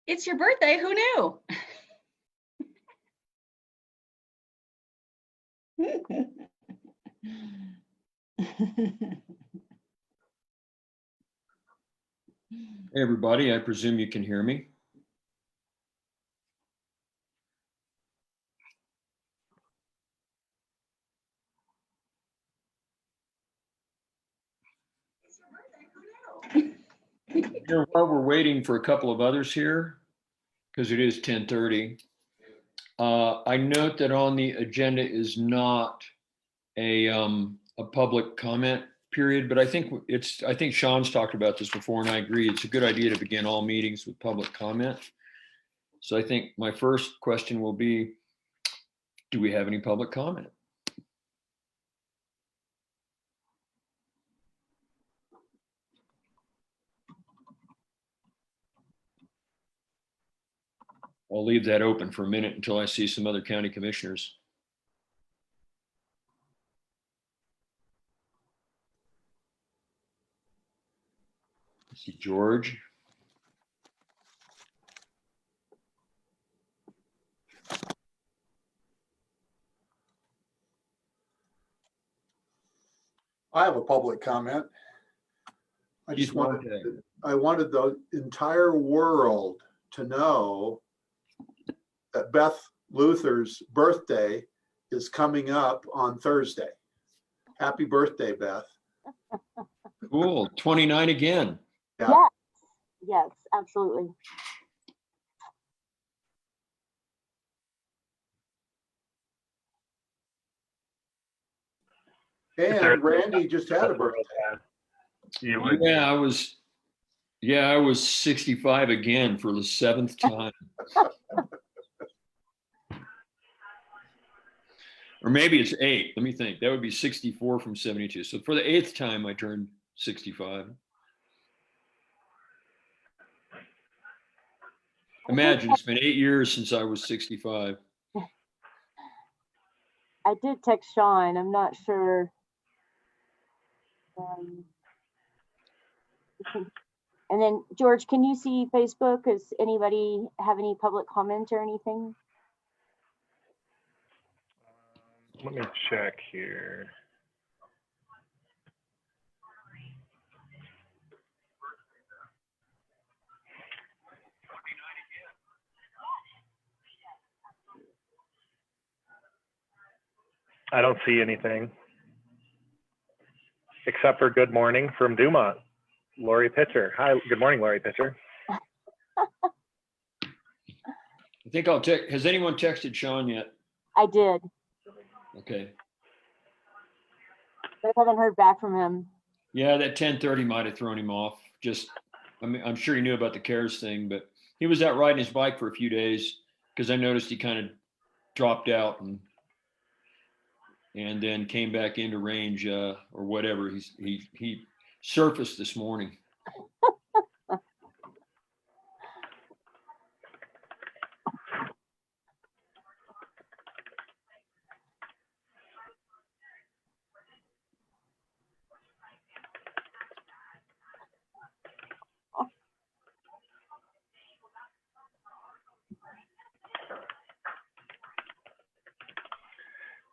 It's your birthday, who knew? Hey everybody, I presume you can hear me. Here, while we're waiting for a couple of others here, because it is 10:30, I note that on the agenda is not a public comment period, but I think Sean's talked about this before, and I agree. It's a good idea to begin all meetings with public comment. So I think my first question will be, do we have any public comment? I'll leave that open for a minute until I see some other county commissioners. I see George. I have a public comment. I wanted the entire world to know that Beth Luther's birthday is coming up on Thursday. Happy birthday, Beth. Cool, 29 again. Yeah. Yes, yes, absolutely. And Randy just had a birthday. Yeah, I was 65 again for the 7th time. Or maybe it's 8. Let me think. That would be 64 from 72. So for the 8th time, I turned 65. Imagine, it's been 8 years since I was 65. I did text Sean. I'm not sure. And then George, can you see Facebook? Does anybody have any public comment or anything? Let me check here. I don't see anything except for good morning from Dumont. Lori Pitcher. Hi, good morning, Lori Pitcher. I think I'll check. Has anyone texted Sean yet? I did, Okay. but I haven't heard back from him. Yeah, that 10:30 might have thrown him off. I mean, I'm sure he knew about the CARES thing, but he was out riding his bike for a few days because I noticed he kind of dropped out and then came back into range or whatever. He surfaced this morning.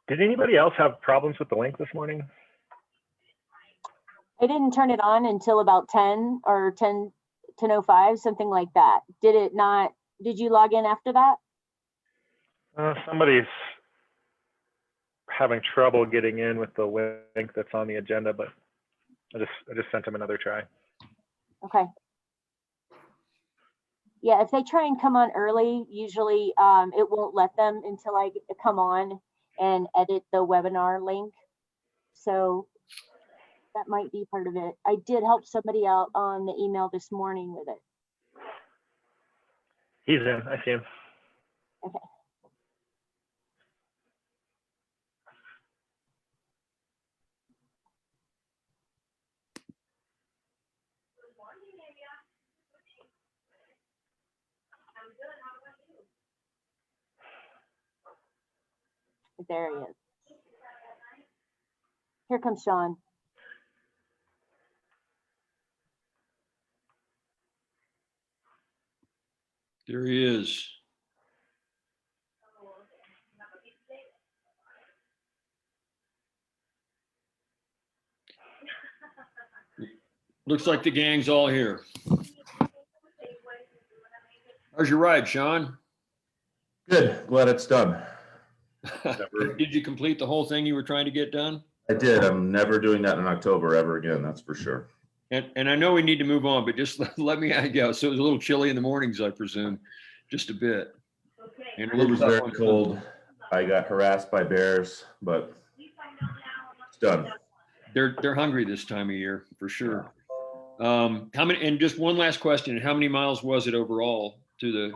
Did anybody else have problems with the link this morning? I didn't turn it on until about 10 or 10:05, something like that. Did it not? Did you log in after that? Somebody's having trouble getting in with the link that's on the agenda, but I just sent them another try. Okay. Yeah, if they try and come on early, usually it won't let them until I come on and edit the webinar link. So that might be part of it. I did help somebody out on the email this morning with it. He's in, I see him. Okay. There he is. Here comes Sean. There he is. Looks like the gang's all here. How's your ride, Sean? Good. Glad it's done. Did you complete the whole thing you were trying to get done? I did. I'm never doing that in October ever again. That's for sure. And I know we need to move on, but just let me go. So it was a little chilly in the mornings, I presume, just a bit. And a It little was tough very on- cold. I got harassed by bears, but it's done. They're hungry this time of year for sure. How many? And just one last question: how many miles was it overall through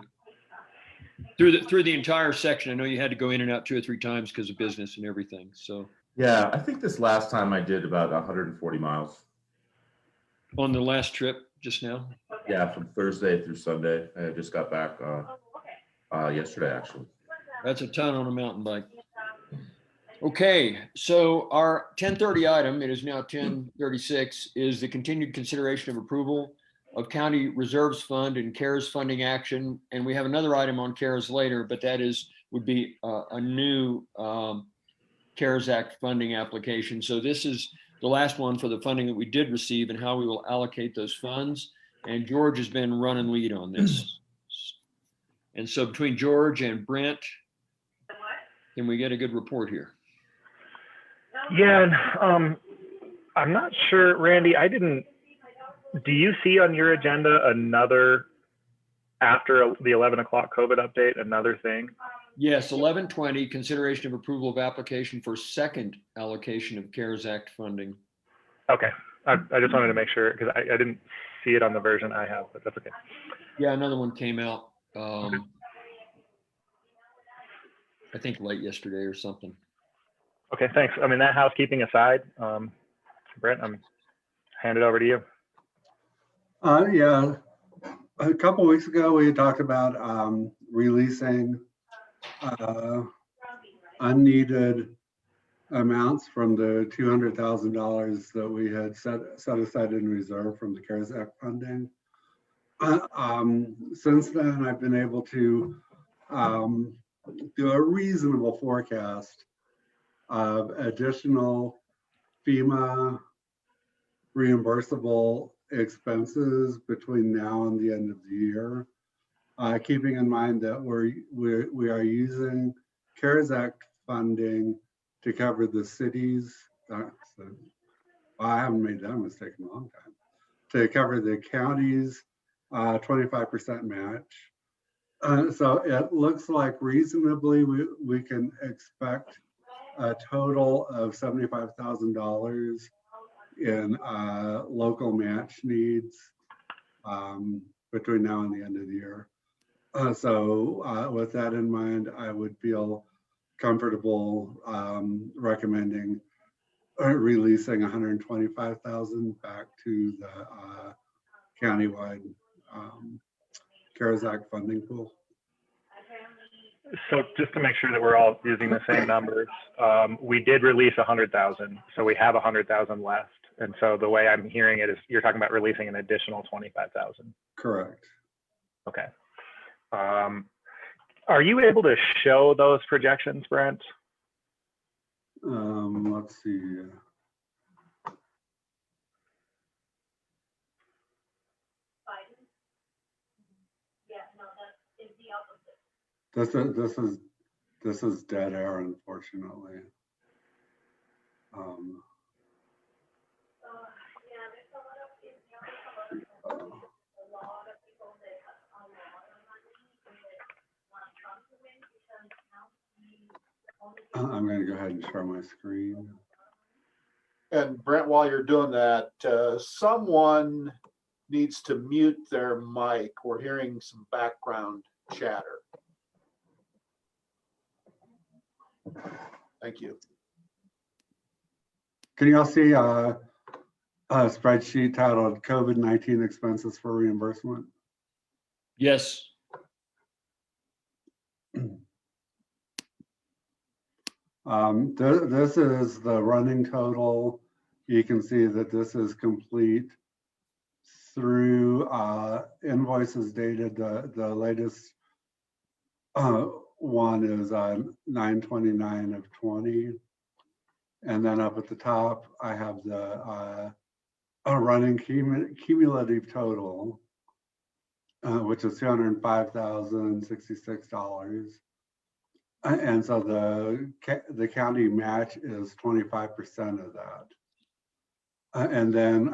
the entire section? I know you had to go in and out 2 or 3 times because of business and everything. So Yeah, I think this last time I did about 140 miles. on the last trip just now. Yeah, from Thursday through Sunday. I just got back yesterday, actually. That's a ton on a mountain bike. Okay, so our 10:30 item, it is now 10:36, is the continued consideration of approval of county reserves fund and CARES funding action. And we have another item on CARES later, but that would be a new CARES Act funding application. So this is the last one for the funding that we did receive and how we will allocate those funds. And George has been running lead on this. And so between George and Brent, can we get a good report here? Yeah, and I'm not sure, Randy, do you see on your agenda another, after the 11 o'clock COVID update, another thing? Yes, 11:20, consideration of approval of application for second allocation of CARES Act funding. Okay, I just wanted to make sure, because I didn't see it on the version I have, but that's okay. Yeah, another one came out, I think late yesterday or something. Okay, thanks. I mean, that housekeeping aside, Brent, I'm hand it over to you. Yeah, a couple weeks ago, we had talked about releasing unneeded amounts from the $200,000 that we had set aside in reserve from the CARES Act funding. Since then, I've been able to do a reasonable forecast of additional FEMA reimbursable expenses between now and the end of the year, keeping in mind that we are using CARES Act funding to cover the cities. So I haven't made that mistake in a long time. To cover the county's 25% match. So it looks like reasonably we can expect a total of $75,000 in local match needs between now and the end of the year. So with that in mind, I would feel comfortable recommending releasing $125,000 back to the countywide CARES Act funding pool. So just to make sure that we're all using the same numbers, we did release 100,000, so we have 100,000 left. And so the way I'm hearing it is you're talking about releasing an additional 25,000. Correct. Okay. Are you able to show those projections, Brent? Let's see. This is dead air, unfortunately. I'm going to go ahead and share my screen. And Brent, while you're doing that, someone needs to mute their mic. We're hearing some background chatter. Thank you. Can you all see a spreadsheet titled COVID-19 expenses for reimbursement? Yes. This is the running total. You can see that this is complete through invoices dated, the latest one is 9/29 of 20. And then up at the top, I have the running cumulative total, which is $205,066. And so the county match is 25% of that. And then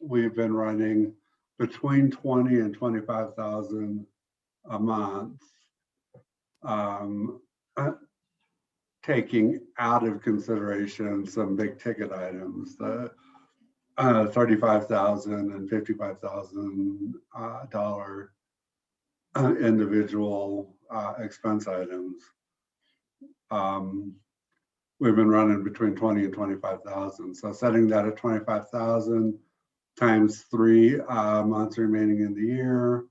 we've been running between 20 and 25,000 a month, taking out of consideration some big ticket items, the $35,000 and $55,000 individual expense items. We've been running between 20 and 25,000. So setting that at 25,000 times 3 months remaining in the year,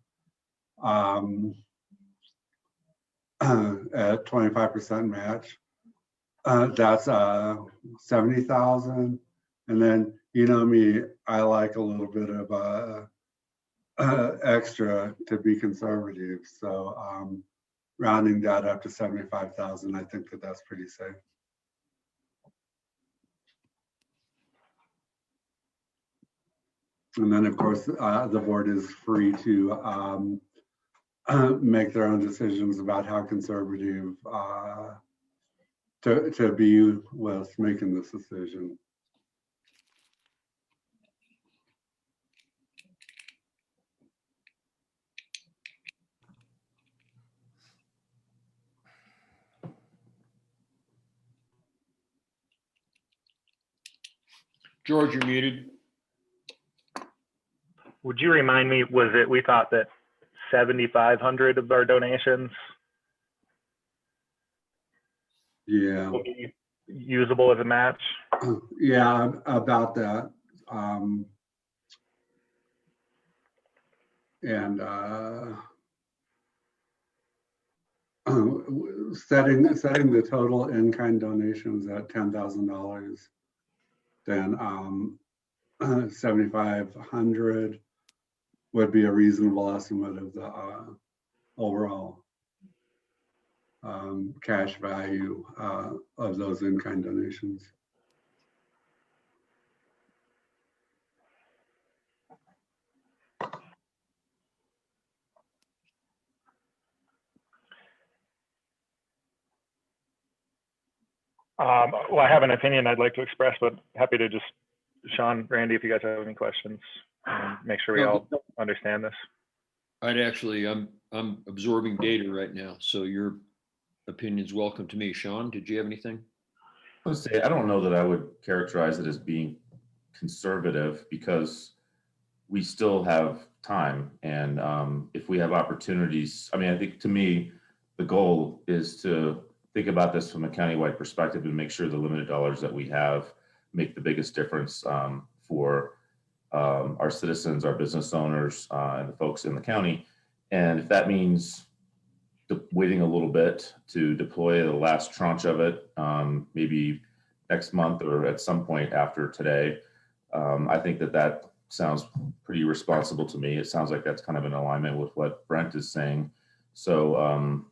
at 25% match, that's 70,000. And then, you know me, I like a little bit of extra to be conservative. So rounding that up to 75,000, I think that that's pretty safe. And then, of course, the board is free to make their own decisions about how conservative to be with making this decision. George, you're muted. Would you remind me, was it, we thought that 7,500 of our donations Yeah. will be usable as a match? Yeah, about that. And setting the total in-kind donations at $10,000, then 7,500 would be a reasonable estimate of the overall cash value of those in-kind donations. Well, I have an opinion I'd like to express, but happy to just, Sean, Randy, if you guys have any questions, make sure we all understand this. I'd actually, I'm absorbing data right now, so your opinion's welcome to me. Sean, did you have anything? I would say, I don't know that I would characterize it as being conservative, because we still have time. And if we have opportunities, I mean, I think to me, the goal is to think about this from a countywide perspective and make sure the limited dollars that we have make the biggest difference for our citizens, our business owners, and the folks in the county. And if that means waiting a little bit to deploy the last tranche of it, maybe next month or at some point after today, I think that sounds pretty responsible to me. It sounds like that's kind of in alignment with what Brent is saying. So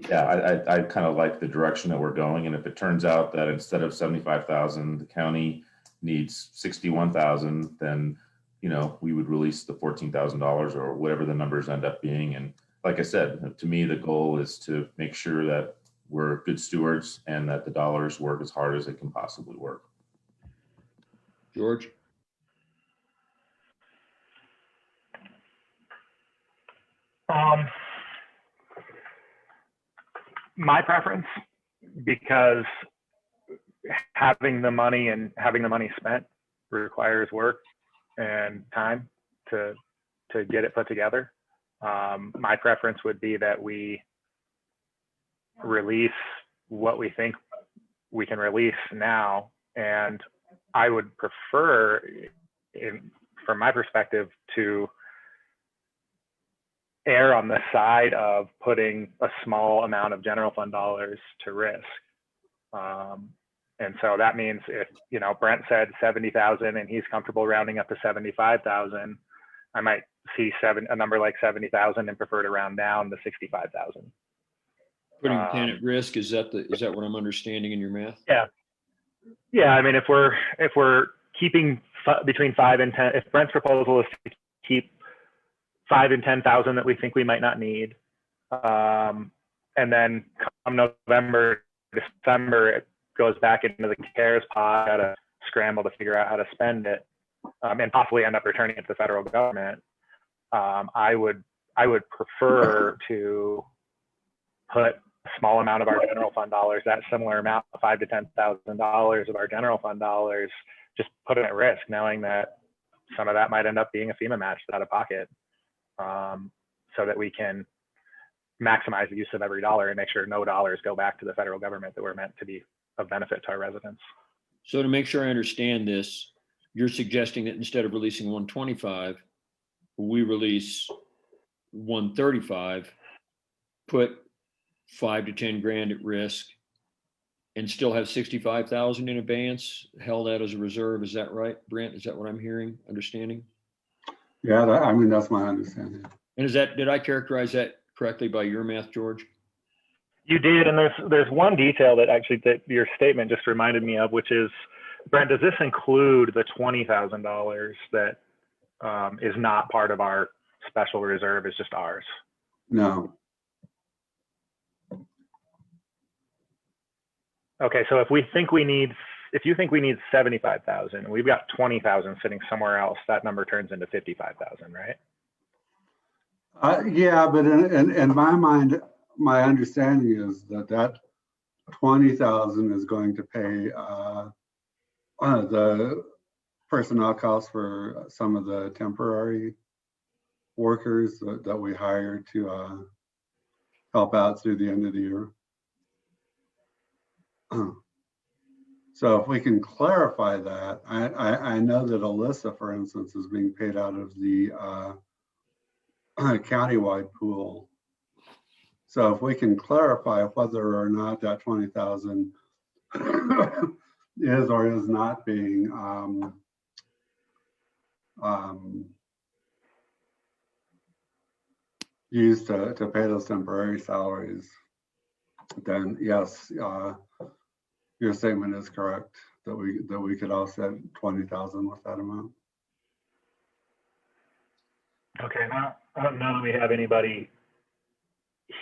yeah, I kind of like the direction that we're going. And if it turns out that instead of 75,000, the county needs 61,000, then, you know, we would release the $14,000 or whatever the numbers end up being. And like I said, to me, the goal is to make sure that we're good stewards and that the dollars work as hard as it can possibly work. George? My preference, because having the money and having the money spent requires work and time to get it put together. My preference would be that we release what we think we can release now, and I would prefer, from my perspective, to err on the side of putting a small amount of general fund dollars to risk. And so that means if, you know, Brent said 70,000 and he's comfortable rounding up to 75,000, I might see a number like 70,000 and prefer to round down to 65,000. Putting 10 at risk, is that what I'm understanding in your math? Yeah. Yeah, I mean, if we're keeping between 5 and 10, if Brent's proposal is to keep 5 and 10,000 that we think we might not need, and then come November, December, it goes back into the CARES pot, got to scramble to figure out how to spend it, and possibly end up returning it to the federal government. I would prefer to put a small amount of our general fund dollars, that similar amount, $5,000 to $10,000 of our general fund dollars, just put it at risk, knowing that some of that might end up being a FEMA match out of pocket, so that we can maximize the use of every dollar and make sure no dollars go back to the federal government that were meant to be of benefit to our residents. So to make sure I understand this, you're suggesting that instead of releasing 125, we release 135, put 5 to 10 grand at risk, and still have 65,000 in abeyance held out as a reserve. Is that right, Brent? Is that what I'm hearing, understanding? Yeah, I mean, that's my understanding. And did I characterize that correctly by your math, George? You did, and there's one detail that your statement just reminded me of, which is, Brent, does this include the $20,000 that is not part of our special reserve, is just ours? No. Okay, so if you think we need 75,000, and we've got 20,000 sitting somewhere else, that number turns into 55,000, right? Yeah, but in my mind, my understanding is that 20,000 is going to pay the personnel costs for some of the temporary workers that we hire to help out through the end of the year. So if we can clarify that, I know that Alyssa, for instance, is being paid out of the countywide pool. So if we can clarify whether or not that 20,000 is or is not being used to pay those temporary salaries, then yes, your statement is correct that we could offset 20,000 with that amount. Okay, now that we have anybody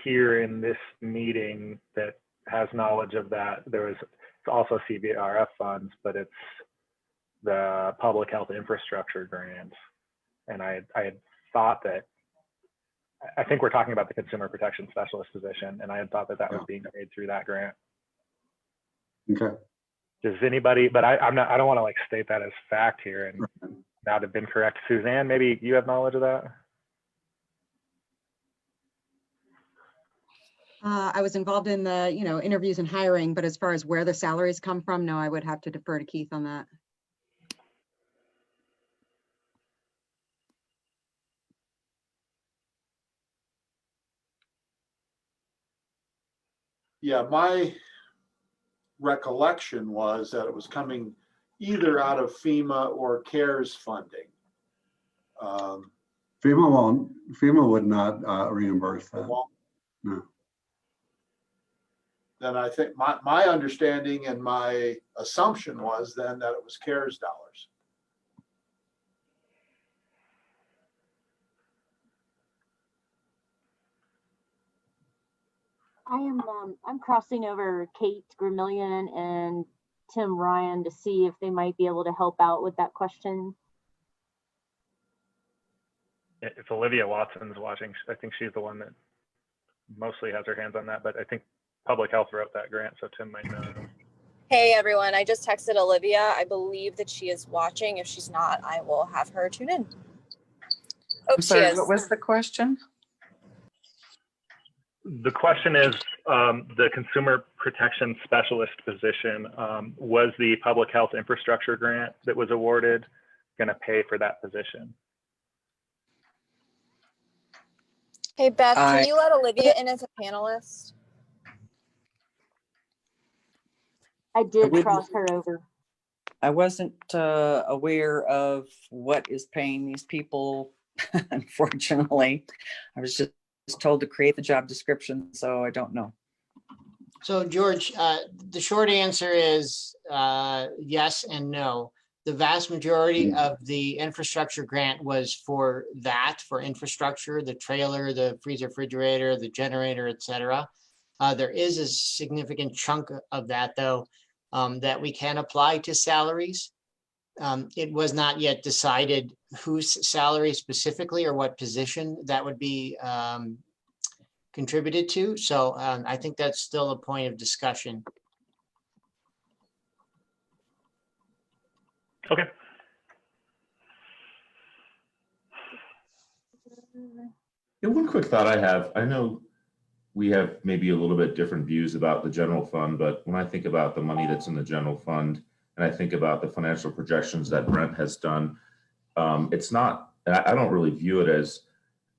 here in this meeting that has knowledge of that, it's also CBRF funds, but it's the public health infrastructure grant. And I had thought that, I think we're talking about the consumer protection specialist position, and I had thought that was being paid through that grant. Okay. Does anybody, but I don't want to like state that as fact here and not have been correct. Suzanne, maybe you have knowledge of that? I was involved in the, interviews and hiring, but as far as where the salaries come from, no, I would have to defer to Keith on that. Yeah, my recollection was that it was coming either out of FEMA or CARES funding. FEMA would not reimburse that. No. Then I think my understanding and my assumption was then that it was CARES dollars. I'm crossing over Kate Gramillion and Tim Ryan to see if they might be able to help out with that question. If Olivia Watson's watching, I think she's the one that mostly has her hands on that, but I think public health wrote that grant, so Tim might know. Hey everyone, I just texted Olivia. I believe that she is watching. If she's not, I will have her tune in. Oh, I'm sorry, she is. what was the question? The question is, the consumer protection specialist position, was the public health infrastructure grant that was awarded going to pay for that position? Hey Beth, can you let Olivia in as a panelist? I did wouldn't- cross her over. I wasn't aware of what is paying these people, unfortunately. I was just told to create the job description, so I don't know. So George, the short answer is yes and no. The vast majority of the infrastructure grant was for that, for infrastructure, the trailer, the freezer, refrigerator, the generator, et cetera. There is a significant chunk of that, though, that we can apply to salaries. It was not yet decided whose salary specifically or what position that would be contributed to. So I think that's still a point of discussion. Okay. Yeah, one quick thought I have, I know we have maybe a little bit different views about the general fund, but when I think about the money that's in the general fund, and I think about the financial projections that Brent has done, it's not, I don't really view it as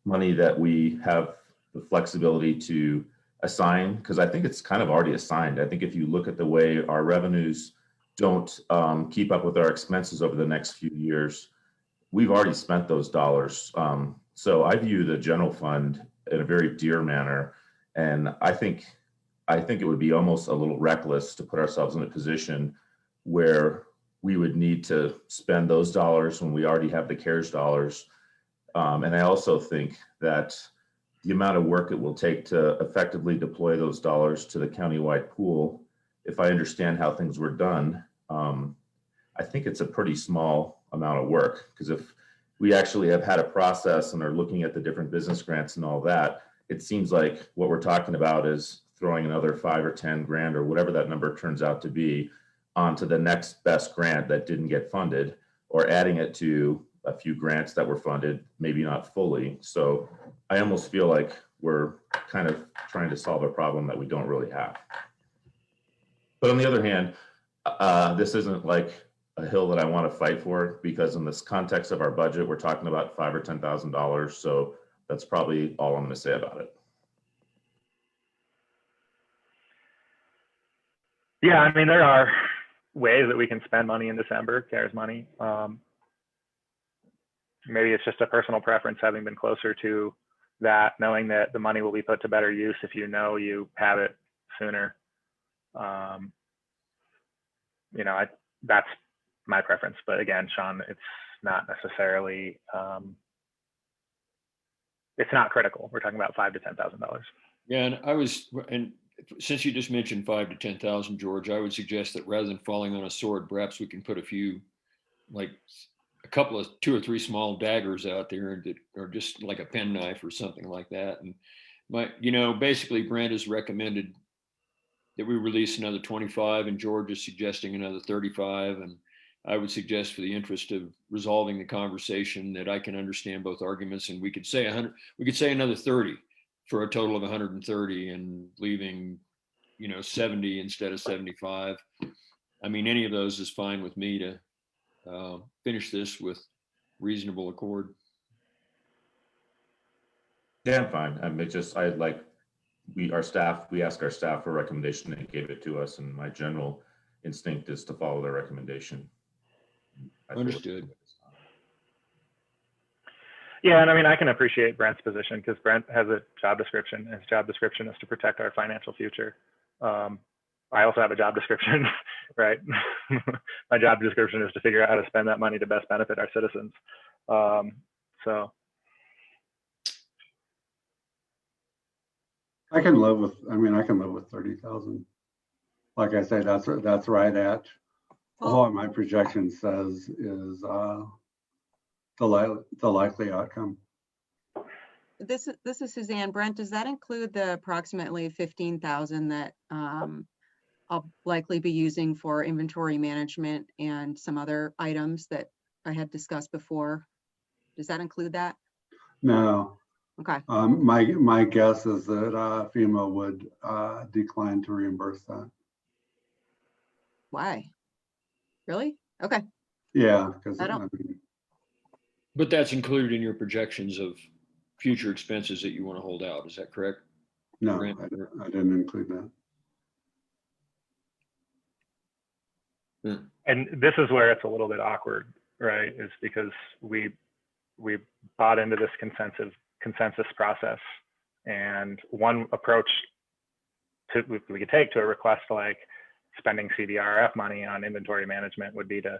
money that we have the flexibility to assign, because I think it's kind of already assigned. I think if you look at the way our revenues don't keep up with our expenses over the next few years, we've already spent those dollars. So I view the general fund in a very dear manner. And I think it would be almost a little reckless to put ourselves in a position where we would need to spend those dollars when we already have the CARES dollars. And I also think that the amount of work it will take to effectively deploy those dollars to the countywide pool, if I understand how things were done, I think it's a pretty small amount of work, because if we actually have had a process and are looking at the different business grants and all that, it seems like what we're talking about is throwing another 5 or 10 grand or whatever that number turns out to be onto the next best grant that didn't get funded, or adding it to a few grants that were funded, maybe not fully. So I almost feel like we're kind of trying to solve a problem that we don't really have. But on the other hand, this isn't like a hill that I want to fight for, because in this context of our budget, we're talking about $5,000 or $10,000. So that's probably all I'm going to say about it. Yeah, I mean, there are ways that we can spend money in December, CARES money. Maybe it's just a personal preference, having been closer to that, knowing that the money will be put to better use if you know you have it sooner. That's my preference. But again, Sean, it's not necessarily, it's not critical. We're talking about $5,000 to $10,000. Yeah, and since you just mentioned 5,000 to 10,000, George, I would suggest that rather than falling on a sword, perhaps we can put a couple of 2 or 3 small daggers out there, or just like a penknife or something like that. And basically Brent has recommended that we release another 25, and George is suggesting another 35. And I would suggest, for the interest of resolving the conversation, that I can understand both arguments, and we could say 100, we could say another 30 for a total of 130, and leaving, 70 instead of 75. I mean, any of those is fine with me to finish this with reasonable accord. Yeah, I'm fine. I mean, we asked our staff for a recommendation, and they gave it to us, and my general instinct is to follow their recommendation. Understood. Yeah, and I mean, I can appreciate Brent's position, because Brent has a job description, and his job description is to protect our financial future. I also have a job description, right? My job description is to figure out how to spend that money to best benefit our citizens. So. I can live with 30,000. Like I say, that's right at what my projection says is the likely outcome. This is Suzanne. Brent, does that include the approximately 15,000 that I'll likely be using for inventory management and some other items that I had discussed before? Does that include that? No. Okay. My guess is that FEMA would decline to reimburse that. Why? Really? Okay. Yeah, because But that's included in your projections of future expenses that you want to hold out. Is that correct? no, I didn't include that. And this is where it's a little bit awkward, right? Is because we bought into this consensus process, and one approach we could take to a request like spending CDRF money on inventory management would be to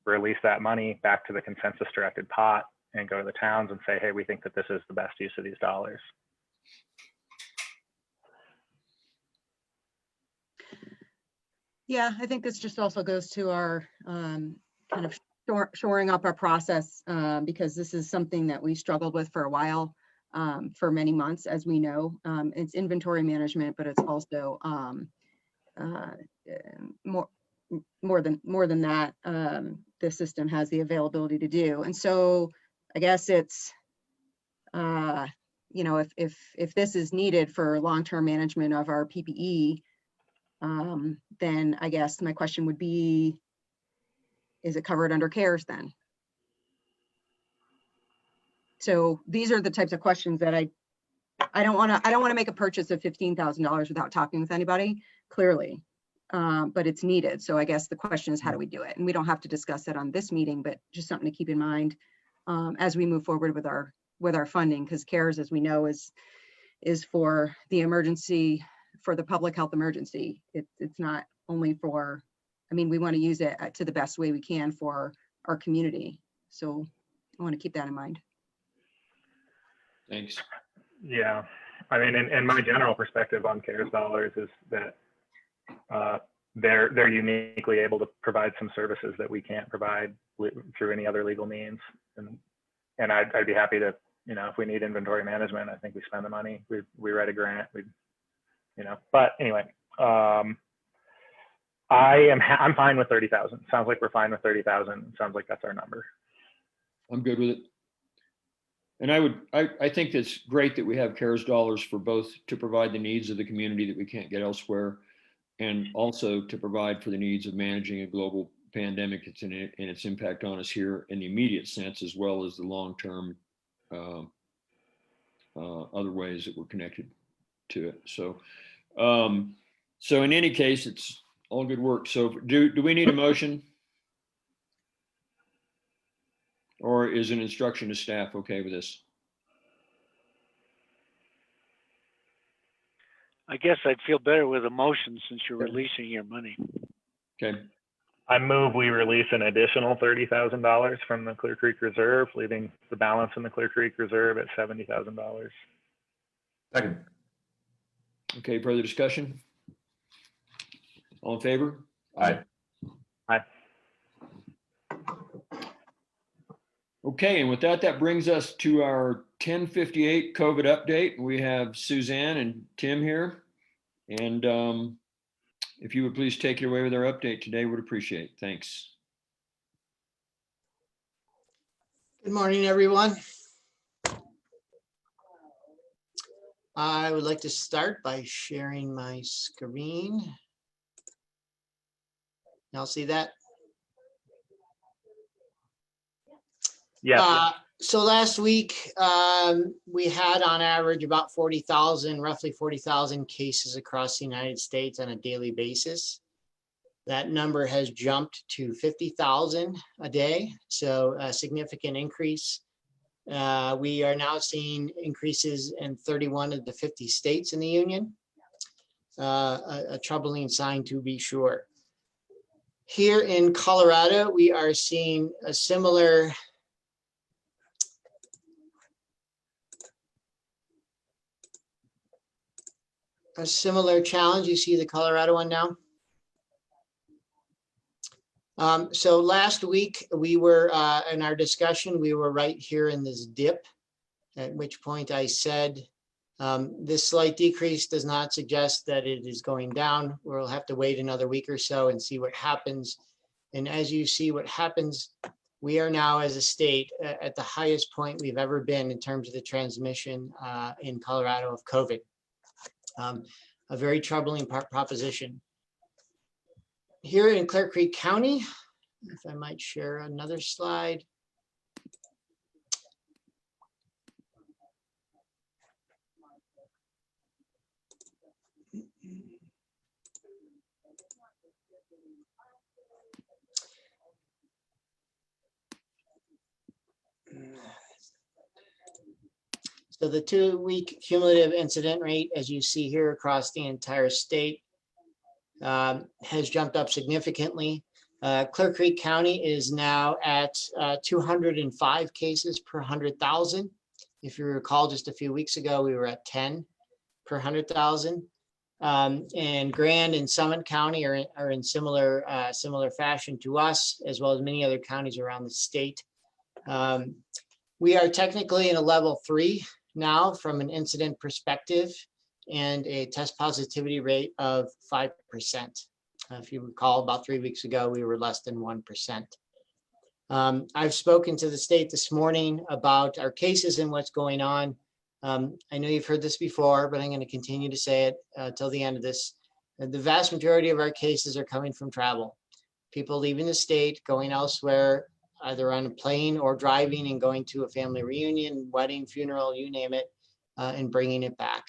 release that money back to the consensus directed pot and go to the towns and say, hey, we think that this is the best use of these dollars. Yeah, I think this just also goes to our kind of shoring up our process, because this is something that we struggled with for a while, for many months, as we know. It's inventory management, but it's also more than that, the system has the availability to do. And so I guess it's, you know, if this is needed for long-term management of our PPE, then I guess my question would be, is it covered under CARES then? So these are the types of questions that I don't want to make a purchase of $15,000 without talking with anybody, clearly, but it's needed. So I guess the question is, how do we do it? And we don't have to discuss it on this meeting, but just something to keep in mind as we move forward with our funding, because CARES, as we know, is for the emergency, for the public health emergency. It's not only for, I mean, we want to use it to the best way we can for our community. So I want to keep that in mind. Thanks. Yeah, I mean, and my general perspective on CARES dollars is that they're uniquely able to provide some services that we can't provide through any other legal means. And I'd be happy to, you know, if we need inventory management, I think we spend the money. We write a grant. You know. But anyway, I'm fine with 30,000. Sounds like we're fine with 30,000. Sounds like that's our number. I'm good with it. And I think it's great that we have CARES dollars for both to provide the needs of the community that we can't get elsewhere, and also to provide for the needs of managing a global pandemic and its impact on us here in the immediate sense, as well as the long-term other ways that we're connected to it. So, so in any case, it's all good work. So do we need a motion? Or is an instruction to staff okay with this? I guess I'd feel better with a motion since you're releasing your money. Okay. I move we release an additional $30,000 from the Clear Creek Reserve, leaving the balance in the Clear Creek Reserve at $70,000. Second. Okay, further discussion? All in favor? Aye. Aye. Okay, and with that, that brings us to our 10:58 COVID update. We have Suzanne and Tim here. And if you would please take it away with our update today, would appreciate it. Thanks. Good morning, everyone. I would like to start by sharing my screen. Y'all see that? Yeah. So last week, we had on average about 40,000, roughly 40,000 cases across the United States on a daily basis. That number has jumped to 50,000 a day, so a significant increase. We are now seeing increases in 31 of the 50 states in the union. A troubling sign, to be sure. Here in Colorado, we are seeing a similar challenge. You see the Colorado one now. So last week we were in our discussion, we were right here in this dip, at which point I said, this slight decrease does not suggest that it is going down. We'll have to wait another week or so and see what happens. And as you see what happens, we are now as a state at the highest point we've ever been in terms of the transmission in Colorado of COVID. A very troubling proposition. Here in Clear Creek County, if I might share another slide. So the 2-week cumulative incident rate, as you see here across the entire state, has jumped up significantly. Clear Creek County is now at 205 cases per 100,000. If you recall, just a few weeks ago, we were at 10 per 100,000. And Grand and Summit County are in similar fashion to us, as well as many other counties around the state. We are technically in a level 3 now from an incident perspective, and a test positivity rate of 5%. If you recall, about 3 weeks ago, we were less than 1%. I've spoken to the state this morning about our cases and what's going on. I know you've heard this before, but I'm going to continue to say it till the end of this. The vast majority of our cases are coming from travel. People leaving the state, going elsewhere, either on a plane or driving and going to a family reunion, wedding, funeral, you name it, and bringing it back.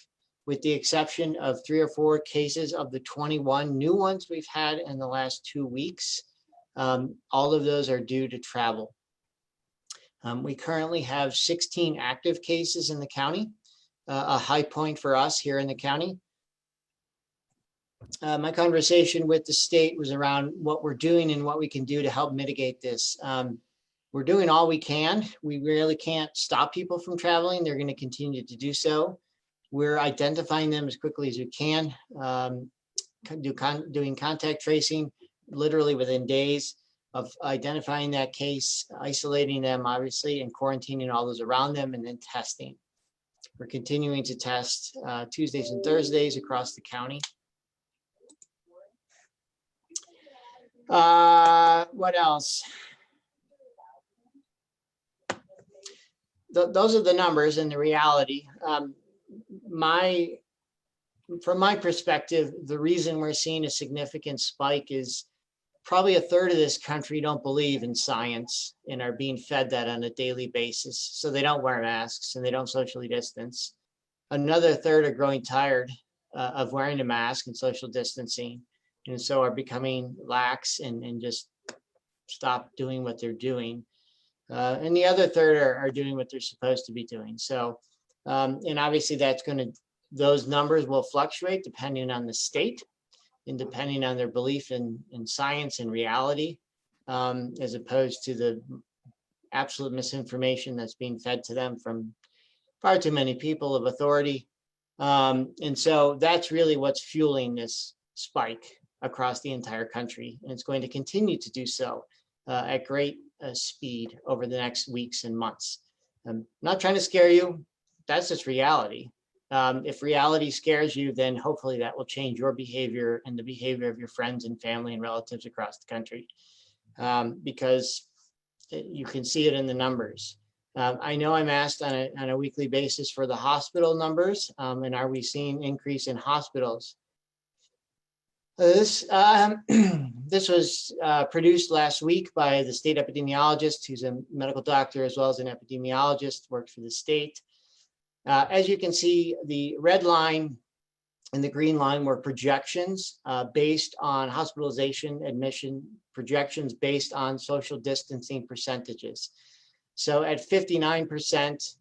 With the exception of 3 or 4 cases of the 21 new ones we've had in the last 2 weeks, all of those are due to travel. We currently have 16 active cases in the county, a high point for us here in the county. My conversation with the state was around what we're doing and what we can do to help mitigate this. We're doing all we can. We really can't stop people from traveling. They're going to continue to do so. We're identifying them as quickly as we can, doing contact tracing literally within days of identifying that case, isolating them, obviously, and quarantining all those around them, and then testing. We're continuing to test Tuesdays and Thursdays across the county. What else? Those are the numbers and the reality. From my perspective, the reason we're seeing a significant spike is probably 1/3 of this country don't believe in science and are being fed that on a daily basis. So they don't wear masks and they don't socially distance. Another 1/3 are growing tired of wearing a mask and social distancing, and so are becoming lax and just stop doing what they're doing. And the other 1/3 are doing what they're supposed to be doing. So, and obviously those numbers will fluctuate depending on the state and depending on their belief in science and reality, as opposed to the absolute misinformation that's being fed to them from far too many people of authority. And so that's really what's fueling this spike across the entire country. And it's going to continue to do so at great speed over the next weeks and months. I'm not trying to scare you. That's just reality. If reality scares you, then hopefully that will change your behavior and the behavior of your friends and family and relatives across the country, because you can see it in the numbers. I know I'm asked on a weekly basis for the hospital numbers, and are we seeing increase in hospitals? This was produced last week by the state epidemiologist, who's a medical doctor as well as an epidemiologist, works for the state. As you can see, the red line and the green line were projections based on hospitalization admission, projections based on social distancing percentages. So at 59%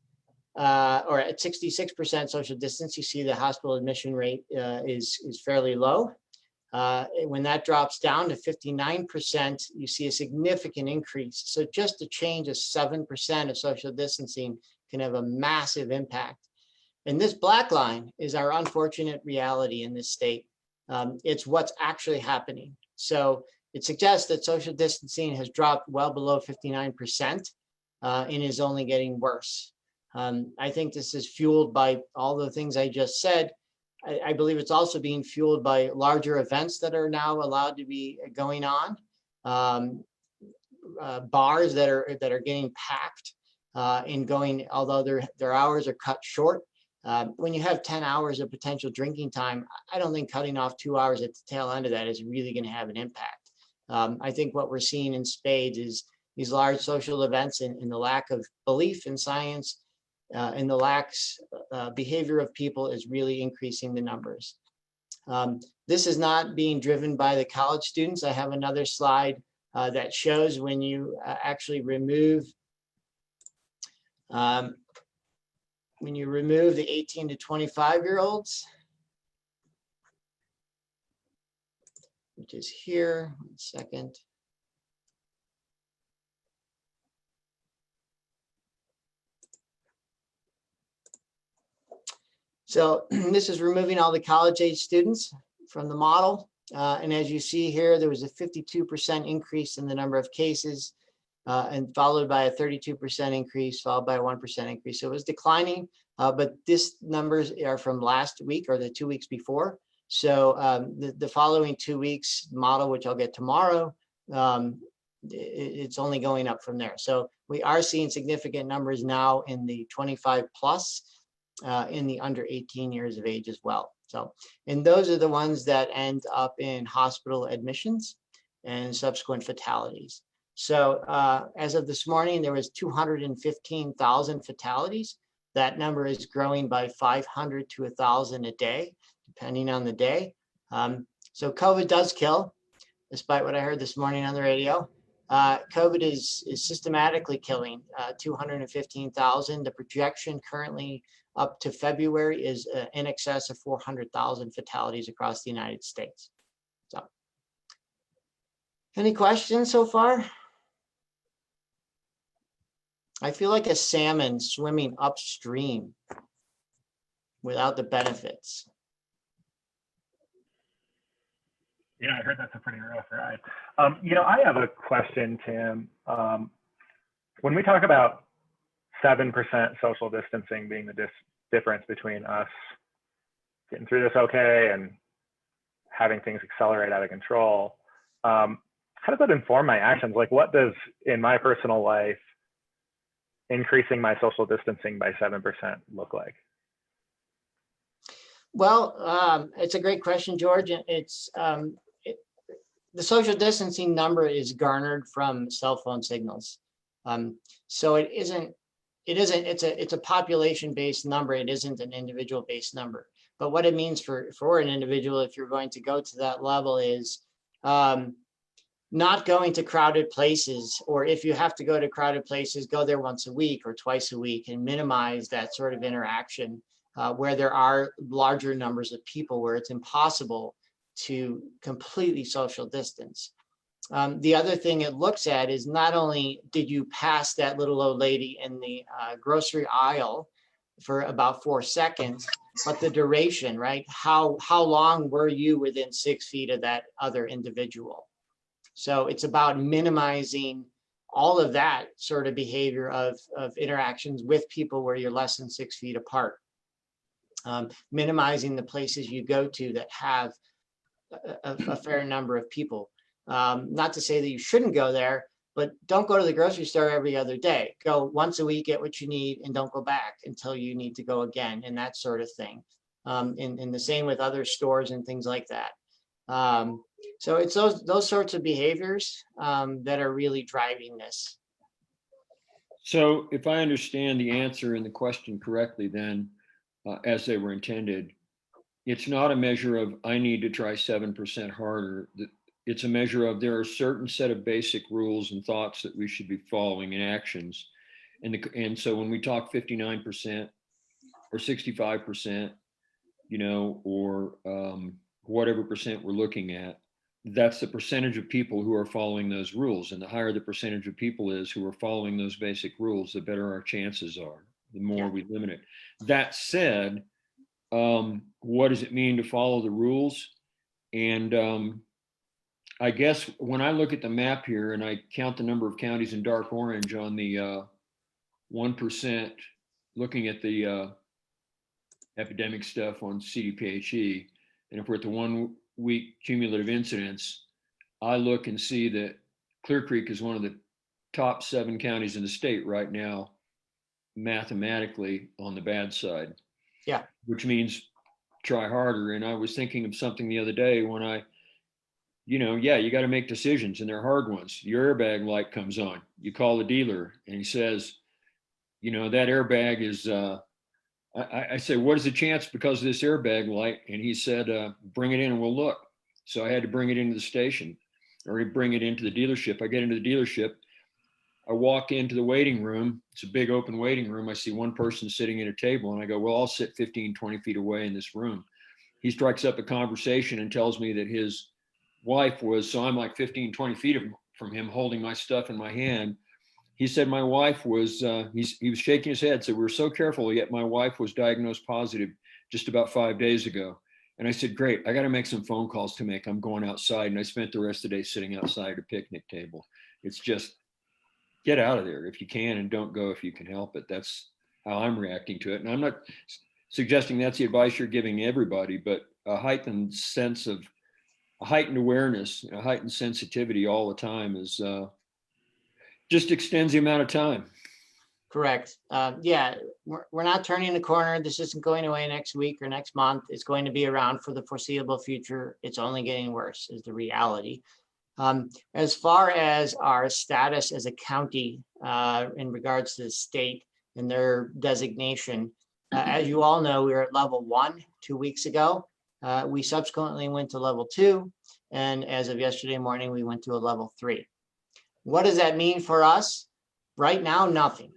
or at 66% social distance, you see the hospital admission rate is fairly low. When that drops down to 59%, you see a significant increase. So just a change of 7% of social distancing can have a massive impact. And this black line is our unfortunate reality in this state. It's what's actually happening. So it suggests that social distancing has dropped well below 59% and is only getting worse. I think this is fueled by all the things I just said. I believe it's also being fueled by larger events that are now allowed to be going on, bars that are getting packed and going, although their hours are cut short. When you have 10 hours of potential drinking time, I don't think cutting off 2 hours at the tail end of that is really going to have an impact. I think what we're seeing in spades is these large social events and the lack of belief in science and the lax behavior of people is really increasing the numbers. This is not being driven by the college students. I have another slide that shows when you actually remove when you remove the 18 to 25-year-olds, which is here, 1 second. So this is removing all the college-age students from the model. And as you see here, there was a 52% increase in the number of cases, and followed by a 32% increase, followed by a 1% increase. So it was declining, but this numbers are from last week or the 2 weeks before. So the following 2 weeks model, which I'll get tomorrow, it's only going up from there. So we are seeing significant numbers now in the 25 plus, in the under 18 years of age as well. So, and those are the ones that end up in hospital admissions and subsequent fatalities. So as of this morning, there was 215,000 fatalities. That number is growing by 500 to 1,000 a day, depending on the day. So COVID does kill, despite what I heard this morning on the radio. COVID is systematically killing 215,000. The projection currently up to February is in excess of 400,000 fatalities across the United States. So, any questions so far? I feel like a salmon swimming upstream without the benefits. Yeah, I heard that's a pretty rough ride. I have a question, Tim. When we talk about 7% social distancing being the difference between us getting through this okay and having things accelerate out of control, how does that inform my actions? Like, what does, in my personal life, increasing my social distancing by 7% look like? Well, it's a great question, George. It's the social distancing number is garnered from cell phone signals. So it's a population-based number. It isn't an individual-based number. But what it means for an individual, if you're going to go to that level, is not going to crowded places, or if you have to go to crowded places, go there once a week or twice a week and minimize that sort of interaction where there are larger numbers of people where it's impossible to completely social distance. The other thing it looks at is not only did you pass that little old lady in the grocery aisle for about 4 seconds, but the duration, right? How long were you within 6 feet of that other individual? So it's about minimizing all of that sort of behavior of interactions with people where you're less than 6 feet apart. Minimizing the places you go to that have a fair number of people. Not to say that you shouldn't go there, but don't go to the grocery store every other day. Go once a week, get what you need, and don't go back until you need to go again, and that sort of thing. And the same with other stores and things like that. So it's those sorts of behaviors that are really driving this. So if I understand the answer and the question correctly, then as they were intended, it's not a measure of I need to try 7% harder. It's a measure of there are a certain set of basic rules and thoughts that we should be following in actions. And so when we talk 59% or 65%, or whatever percent we're looking at, that's the percentage of people who are following those rules. And the higher the percentage of people is who are following those basic rules, the better our chances are, the more we limit it. That said, what does it mean to follow the rules? And I guess when I look at the map here and I count the number of counties in dark orange on the 1%, looking at the epidemic stuff on CDPHE, and if we're at the 1 week cumulative incidence, I look and see that Clear Creek is one of the top 7 counties in the state right now, mathematically on the bad side. Yeah. Which means try harder. And I was thinking of something the other day when you got to make decisions, and they're hard ones. Your airbag light comes on. You call the dealer and he says, that airbag is, I say, what is the chance because of this airbag light? And he said, bring it in and we'll look. So I had to bring it into the station, or bring it into the dealership. I get into the dealership. I walk into the waiting room. It's a big open waiting room. I see one person sitting at a table and I go, well, I'll sit 15, 20 feet away in this room. He strikes up a conversation and tells me that his wife was, so I'm like 15, 20 feet from him holding my stuff in my hand. He said my wife was, he was shaking his head, said, we're so careful, yet my wife was diagnosed positive just about 5 days ago. And I said, great, I got to make some phone calls to make. I'm going outside. And I spent the rest of the day sitting outside a picnic table. It's just, get out of there if you can and don't go if you can help it. That's how I'm reacting to it. And I'm not suggesting that's the advice you're giving everybody, but a heightened sense of, a heightened awareness, a heightened sensitivity all the time is just extends the amount of time. Correct. Yeah, we're not turning the corner. This isn't going away next week or next month. It's going to be around for the foreseeable future. It's only getting worse is the reality. As far as our status as a county in regards to the state and their designation, as you all know, we were at level 1 2 weeks ago. We subsequently went to level 2. And as of yesterday morning, we went to a level 3. What does that mean for us? Right now, nothing.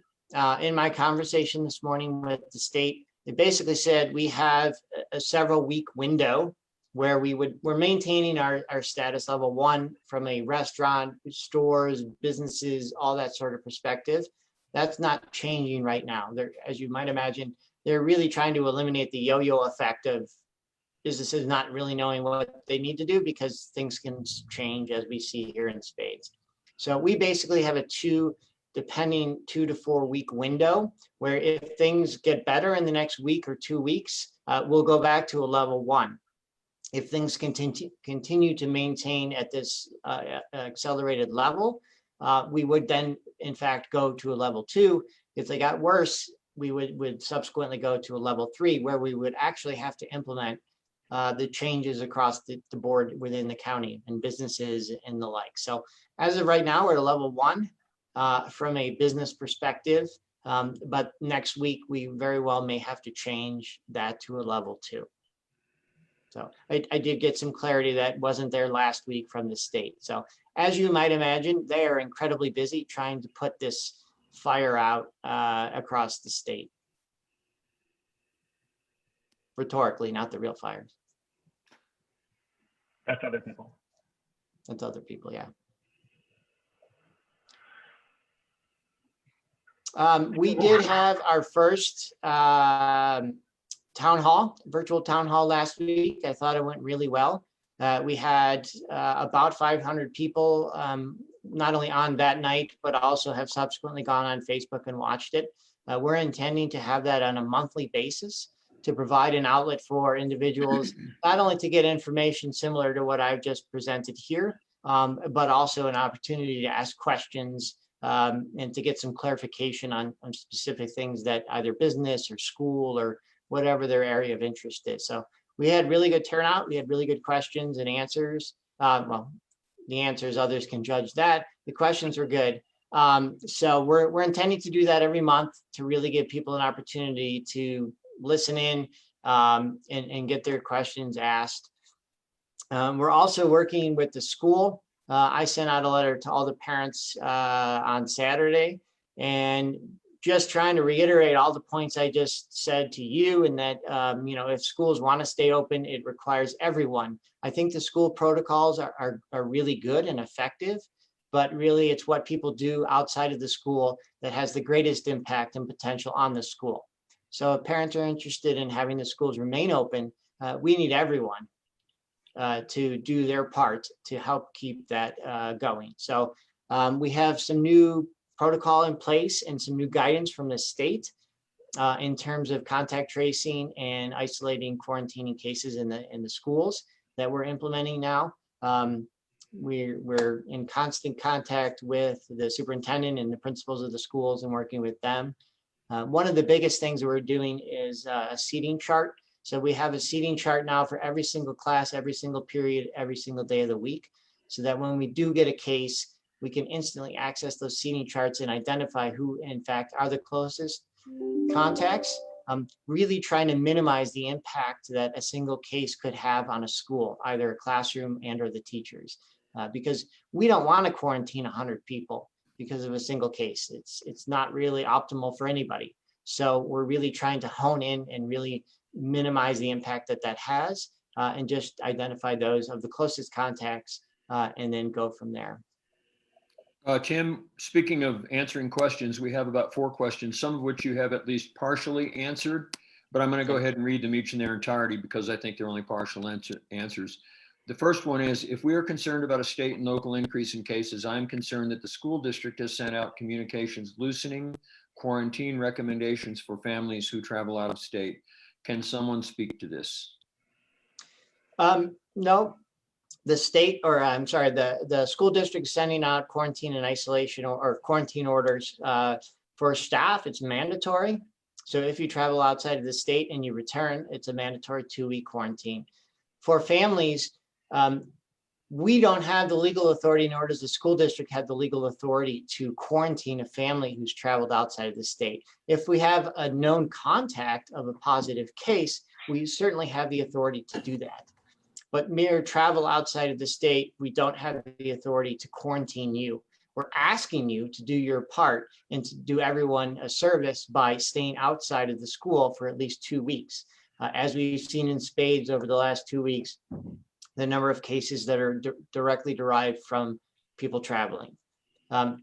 In my conversation this morning with the state, they basically said we have a several week window where we're maintaining our status level 1 from a restaurant, stores, businesses, all that sort of perspective. That's not changing right now. As you might imagine, they're really trying to eliminate the yo-yo effect of businesses not really knowing what they need to do because things can change as we see here in spades. So we basically have a 2 to 4 week window where if things get better in the next week or 2 weeks, we'll go back to a level 1. If things continue to maintain at this accelerated level, we would then, in fact, go to a level 2. If they got worse, we would subsequently go to a level 3, where we would actually have to implement the changes across the board within the county and businesses and the like. So as of right now, we're at a level 1 from a business perspective, but next week we very well may have to change that to a level 2. So I did get some clarity that wasn't there last week from the state. So as you might imagine, they are incredibly busy trying to put this fire out across the state. Rhetorically, not the real fires. That's other people. That's other people, yeah. We did have our first town hall, virtual town hall last week. I thought it went really well. We had about 500 people, not only on that night, but also have subsequently gone on Facebook and watched it. We're intending to have that on a monthly basis to provide an outlet for individuals, not only to get information similar to what I've just presented here, but also an opportunity to ask questions and to get some clarification on specific things that either business or school or whatever their area of interest is. So we had really good turnout. We had really good questions and answers. Well, the answers, others can judge that. The questions were good. So we're intending to do that every month to really give people an opportunity to listen in and get their questions asked. We're also working with the school. I sent out a letter to all the parents on Saturday and just trying to reiterate all the points I just said to you, and that, if schools want to stay open, it requires everyone. I think the school protocols are really good and effective, but really it's what people do outside of the school that has the greatest impact and potential on the school. So if parents are interested in having the schools remain open, we need everyone to do their part to help keep that going. So we have some new protocol in place and some new guidance from the state in terms of contact tracing and isolating, quarantining cases in the schools that we're implementing now. We're in constant contact with the superintendent and the principals of the schools and working with them. One of the biggest things that we're doing is a seating chart. So we have a seating chart now for every single class, every single period, every single day of the week, so that when we do get a case, we can instantly access those seating charts and identify who, in fact, are the closest contacts. Really trying to minimize the impact that a single case could have on a school, either a classroom and or the teachers, because we don't want to quarantine 100 people. because of a single case. It's not really optimal for anybody. So we're really trying to hone in and really minimize the impact that that has, and just identify those of the closest contacts, and then go from there. Tim, speaking of answering questions, we have about 4 questions, some of which you have at least partially answered, but I'm going to go ahead and read them each in their entirety because I think they're only partial answers. The first one is, if we are concerned about a state and local increase in cases, I am concerned that the school district has sent out communications loosening quarantine recommendations for families who travel out of state. Can someone speak to this? No, the state, or I'm sorry, the school district sending out quarantine and isolation or quarantine orders for staff. It's mandatory. So if you travel outside of the state and you return, it's a mandatory 2-week quarantine. For families, we don't have the legal authority, nor does the school district have the legal authority to quarantine a family who's traveled outside of the state. If we have a known contact of a positive case, we certainly have the authority to do that. But mere travel outside of the state, we don't have the authority to quarantine you. We're asking you to do your part and to do everyone a service by staying outside of the school for at least 2 weeks. As we've seen in spades over the last 2 weeks, the number of cases that are directly derived from people traveling.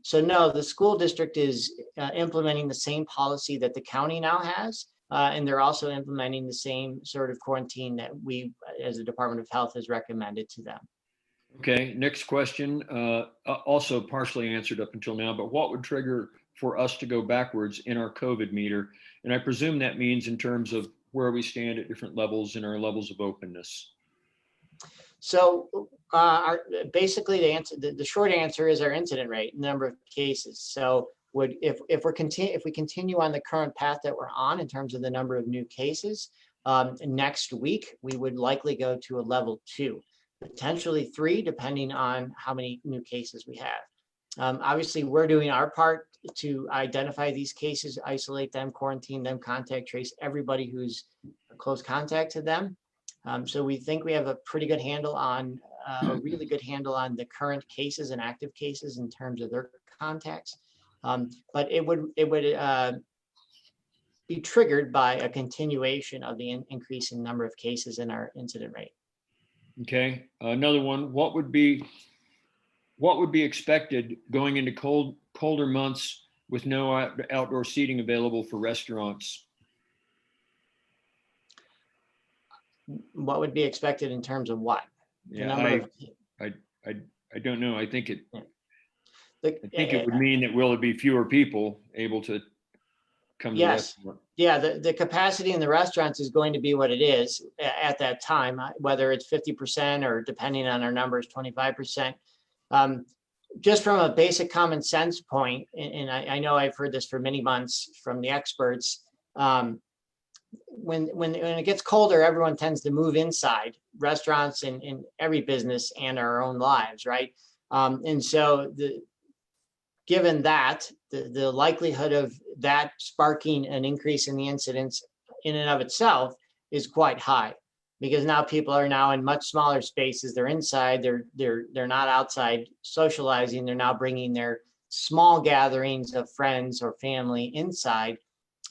So no, the school district is implementing the same policy that the county now has. And they're also implementing the same sort of quarantine that we, as the Department of Health, has recommended to them. Okay, next question, also partially answered up until now, but what would trigger for us to go backwards in our COVID meter? And I presume that means in terms of where we stand at different levels in our levels of openness. So basically the short answer is our incident rate, number of cases. So if we continue on the current path that we're on in terms of the number of new cases, next week we would likely go to a level 2, potentially 3, depending on how many new cases we have. Obviously, we're doing our part to identify these cases, isolate them, quarantine them, contact trace everybody who's a close contact to them. So we think we have a pretty good handle on, a really good handle on the current cases and active cases in terms of their contacts. But it would be triggered by a continuation of the increase in number of cases in our incident rate. Okay, another one. What would be expected going into colder months with no outdoor seating available for restaurants? What would be expected in terms of what? Yeah, I don't know. I think it would mean that will it be fewer people able to come to the restaurant? Yeah, the capacity in the restaurants is going to be what it is at that time, whether it's 50% or depending on our numbers, 25%. Just from a basic common sense point, and I know I've heard this for many months from the experts, when it gets colder, everyone tends to move inside, restaurants and in every business and our own lives, right? And so given that, the likelihood of that sparking an increase in the incidence in and of itself is quite high, because now people are now in much smaller spaces. They're inside, they're not outside socializing. They're now bringing their small gatherings of friends or family inside.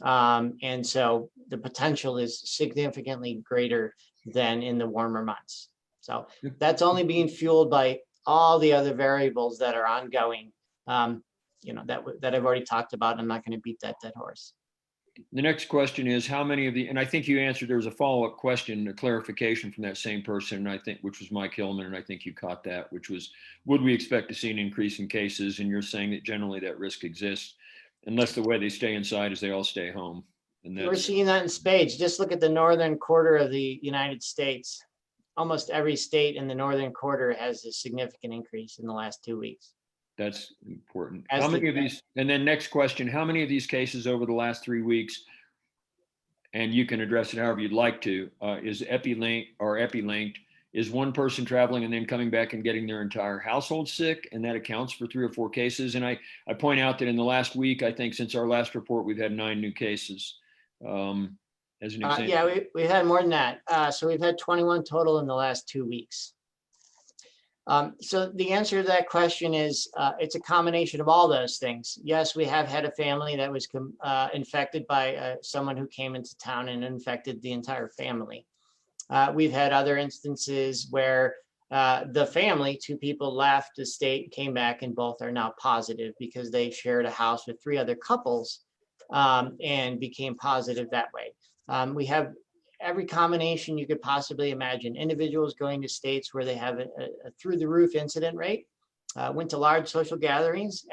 And so the potential is significantly greater than in the warmer months. So that's only being fueled by all the other variables that are ongoing, that I've already talked about. I'm not going to beat that dead horse. The next question is how many of the, and I think you answered, there was a follow-up question, a clarification from that same person, I think, which was Mike Hillman, and I think you caught that, which was, would we expect to see an increase in cases? And you're saying that generally that risk exists, unless the way they stay inside is they all stay home. And we're seeing that in spades. Just look at the northern quarter of the United States. Almost every state in the northern quarter has a significant increase in the last 2 weeks. That's important. How many of these, and then next question, how many of these cases over the last 3 weeks, and you can address it however you'd like to, is epi-linked? Is one person traveling and then coming back and getting their entire household sick, and that accounts for 3 or 4 cases? And I point out that in the last week, I think since our last report, we've had 9 new cases. As an example. Yeah, we've had more than that. So we've had 21 total in the last 2 weeks. So the answer to that question is it's a combination of all those things. Yes, we have had a family that was infected by someone who came into town and infected the entire family. We've had other instances where the family, 2 people left the state, came back, and both are now positive because they shared a house with 3 other couples and became positive that way. We have every combination you could possibly imagine. Individuals going to states where they have a through the roof incident rate, went to large social gatherings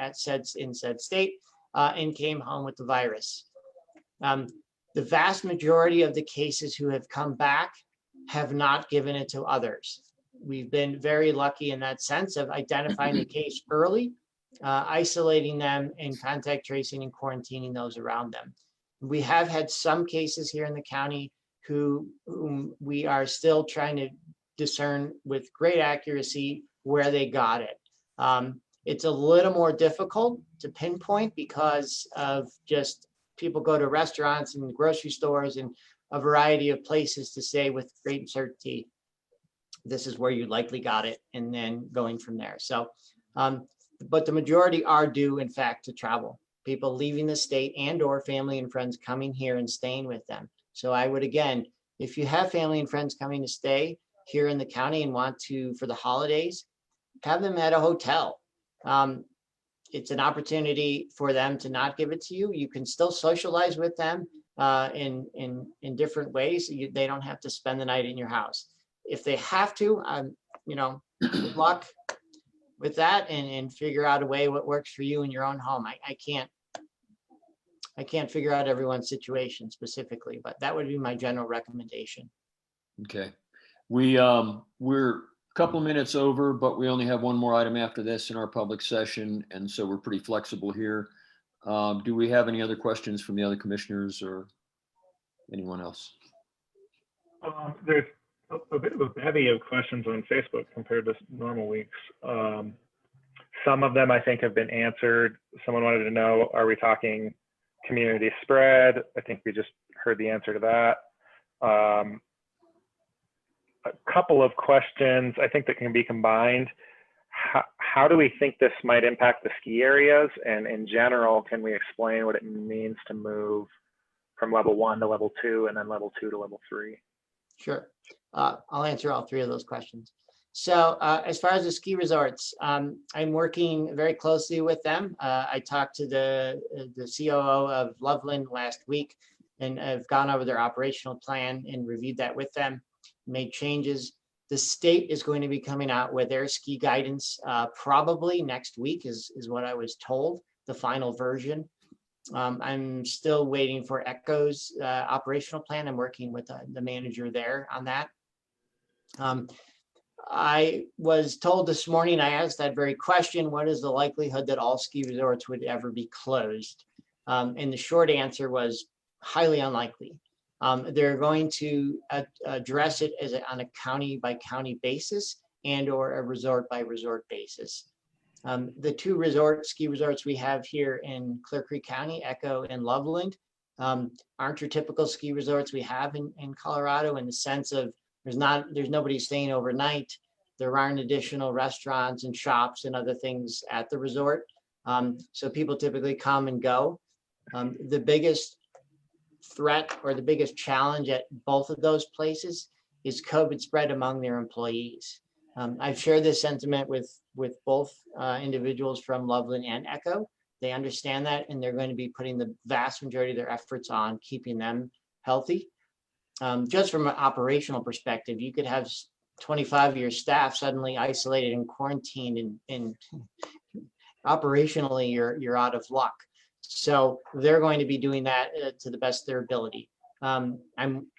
in said state, and came home with the virus. The vast majority of the cases who have come back have not given it to others. We've been very lucky in that sense of identifying the case early, isolating them, and contact tracing and quarantining those around them. We have had some cases here in the county whom we are still trying to discern with great accuracy where they got it. It's a little more difficult to pinpoint because of just people go to restaurants and grocery stores and a variety of places to say with great certainty, this is where you likely got it, and then going from there. So, but the majority are due, in fact, to travel. People leaving the state and or family and friends coming here and staying with them. So I would, again, if you have family and friends coming to stay here in the county and want to, for the holidays, have them at a hotel. It's an opportunity for them to not give it to you. You can still socialize with them in different ways. They don't have to spend the night in your house. If they have to, good luck with that and figure out a way what works for you in your own home. I can't figure out everyone's situation specifically, but that would be my general recommendation. Okay. We're a couple of minutes over, but we only have one more item after this in our public session. And so we're pretty flexible here. Do we have any other questions from the other commissioners or anyone else? There's a bit of a bevy of questions on Facebook compared to normal weeks. Some of them I think have been answered. Someone wanted to know, are we talking community spread? I think we just heard the answer to that. A couple of questions I think that can be combined. How do we think this might impact the ski areas? And in general, can we explain what it means to move from level 1 to level 2 and then level 2 to level 3? Sure. I'll answer all 3 of those questions. So as far as the ski resorts, I'm working very closely with them. I talked to the COO of Loveland last week, and I've gone over their operational plan and reviewed that with them, made changes. The state is going to be coming out with their ski guidance probably next week is what I was told, the final version. I'm still waiting for ECHO's operational plan. I'm working with the manager there on that. I was told this morning, I asked that very question, what is the likelihood that all ski resorts would ever be closed? And the short answer was highly unlikely. They're going to address it on a county by county basis and or a resort by resort basis. The 2 ski resorts we have here in Clear Creek County, Echo and Loveland, aren't your typical ski resorts we have in Colorado, in the sense of there's nobody staying overnight. There aren't additional restaurants and shops and other things at the resort. So people typically come and go. The biggest threat or the biggest challenge at both of those places is COVID spread among their employees. I've shared this sentiment with both individuals from Loveland and Echo. They understand that, and they're going to be putting the vast majority of their efforts on keeping them healthy. Just from an operational perspective, you could have 25 of your staff suddenly isolated and quarantined, and operationally you're out of luck. So they're going to be doing that to the best of their ability. I'm,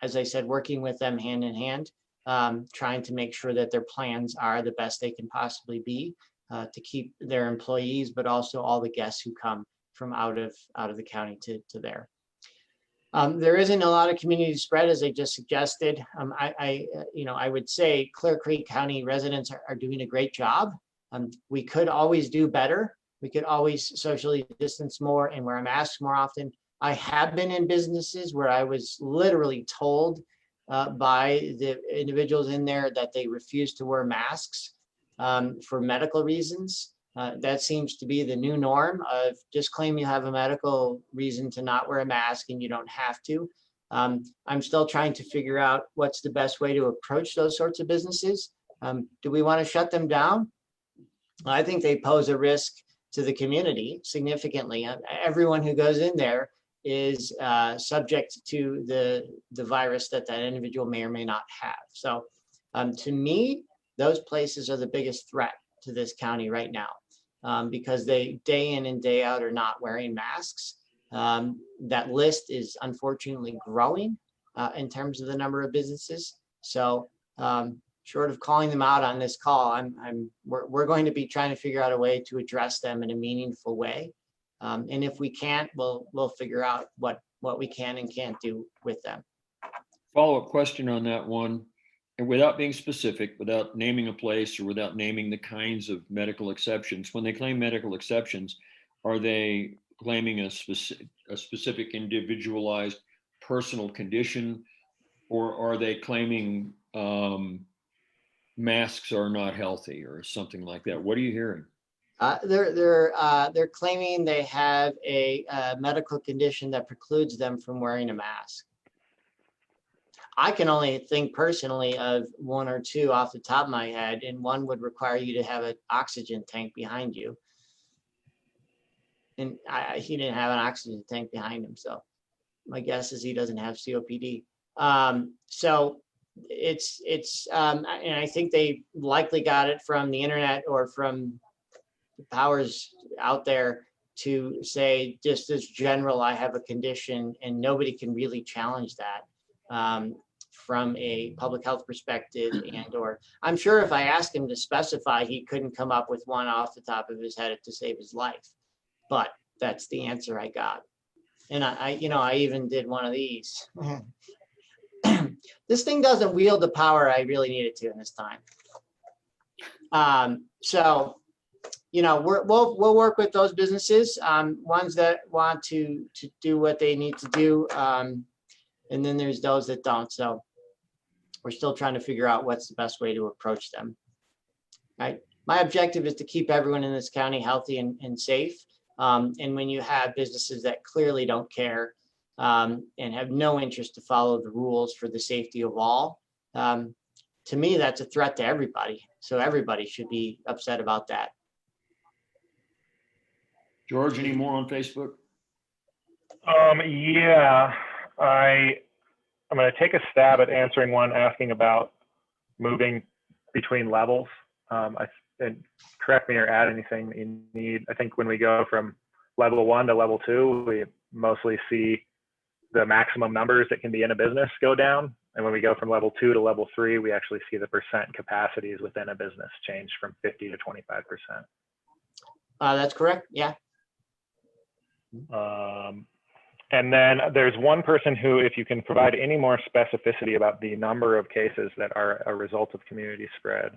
as I said, working with them hand in hand, trying to make sure that their plans are the best they can possibly be to keep their employees, but also all the guests who come from out of the county to there. There isn't a lot of community spread, as I just suggested. I would say Clear Creek County residents are doing a great job. We could always do better. We could always socially distance more and wear masks more often. I have been in businesses where I was literally told by the individuals in there that they refused to wear masks. for medical reasons. That seems to be the new norm of just claim you have a medical reason to not wear a mask and you don't have to. I'm still trying to figure out what's the best way to approach those sorts of businesses. Do we want to shut them down? I think they pose a risk to the community significantly. Everyone who goes in there is subject to the virus that individual may or may not have. So to me, those places are the biggest threat to this county right now, because they day in and day out are not wearing masks. That list is unfortunately growing in terms of the number of businesses. So short of calling them out on this call, we're going to be trying to figure out a way to address them in a meaningful way. And if we can't, we'll figure out what we can and can't do with them. Follow-up question on that one. And without being specific, without naming a place or without naming the kinds of medical exceptions, when they claim medical exceptions, are they claiming a specific individualized personal condition, or are they claiming masks are not healthy or something like that? What are you hearing? They're claiming they have a medical condition that precludes them from wearing a mask. I can only think personally of one or two off the top of my head, and one would require you to have an oxygen tank behind you. And he didn't have an oxygen tank behind him, so my guess is he doesn't have COPD. So and I think they likely got it from the internet or from the powers out there to say, just as general, I have a condition, and nobody can really challenge that. From a public health perspective, or I'm sure if I asked him to specify, he couldn't come up with one off the top of his head to save his life. But that's the answer I got. And I even did one of these. This thing doesn't wield the power I really need it to in this time. So, we'll work with those businesses, ones that want to do what they need to do. And then there's those that don't. So we're still trying to figure out what's the best way to approach them. Right. My objective is to keep everyone in this county healthy and safe. And when you have businesses that clearly don't care and have no interest to follow the rules for the safety of all, to me, that's a threat to everybody. So everybody should be upset about that. George, any more on Facebook? Yeah, I'm going to take a stab at answering one asking about moving between levels. And correct me or add anything that you need. I think when we go from level 1 to level 2, we mostly see the maximum numbers that can be in a business go down. And when we go from level 2 to level 3, we actually see the percent capacities within a business change from 50 to 25%. That's correct. Yeah. And then there's one person who, if you can provide any more specificity about the number of cases that are a result of community spread.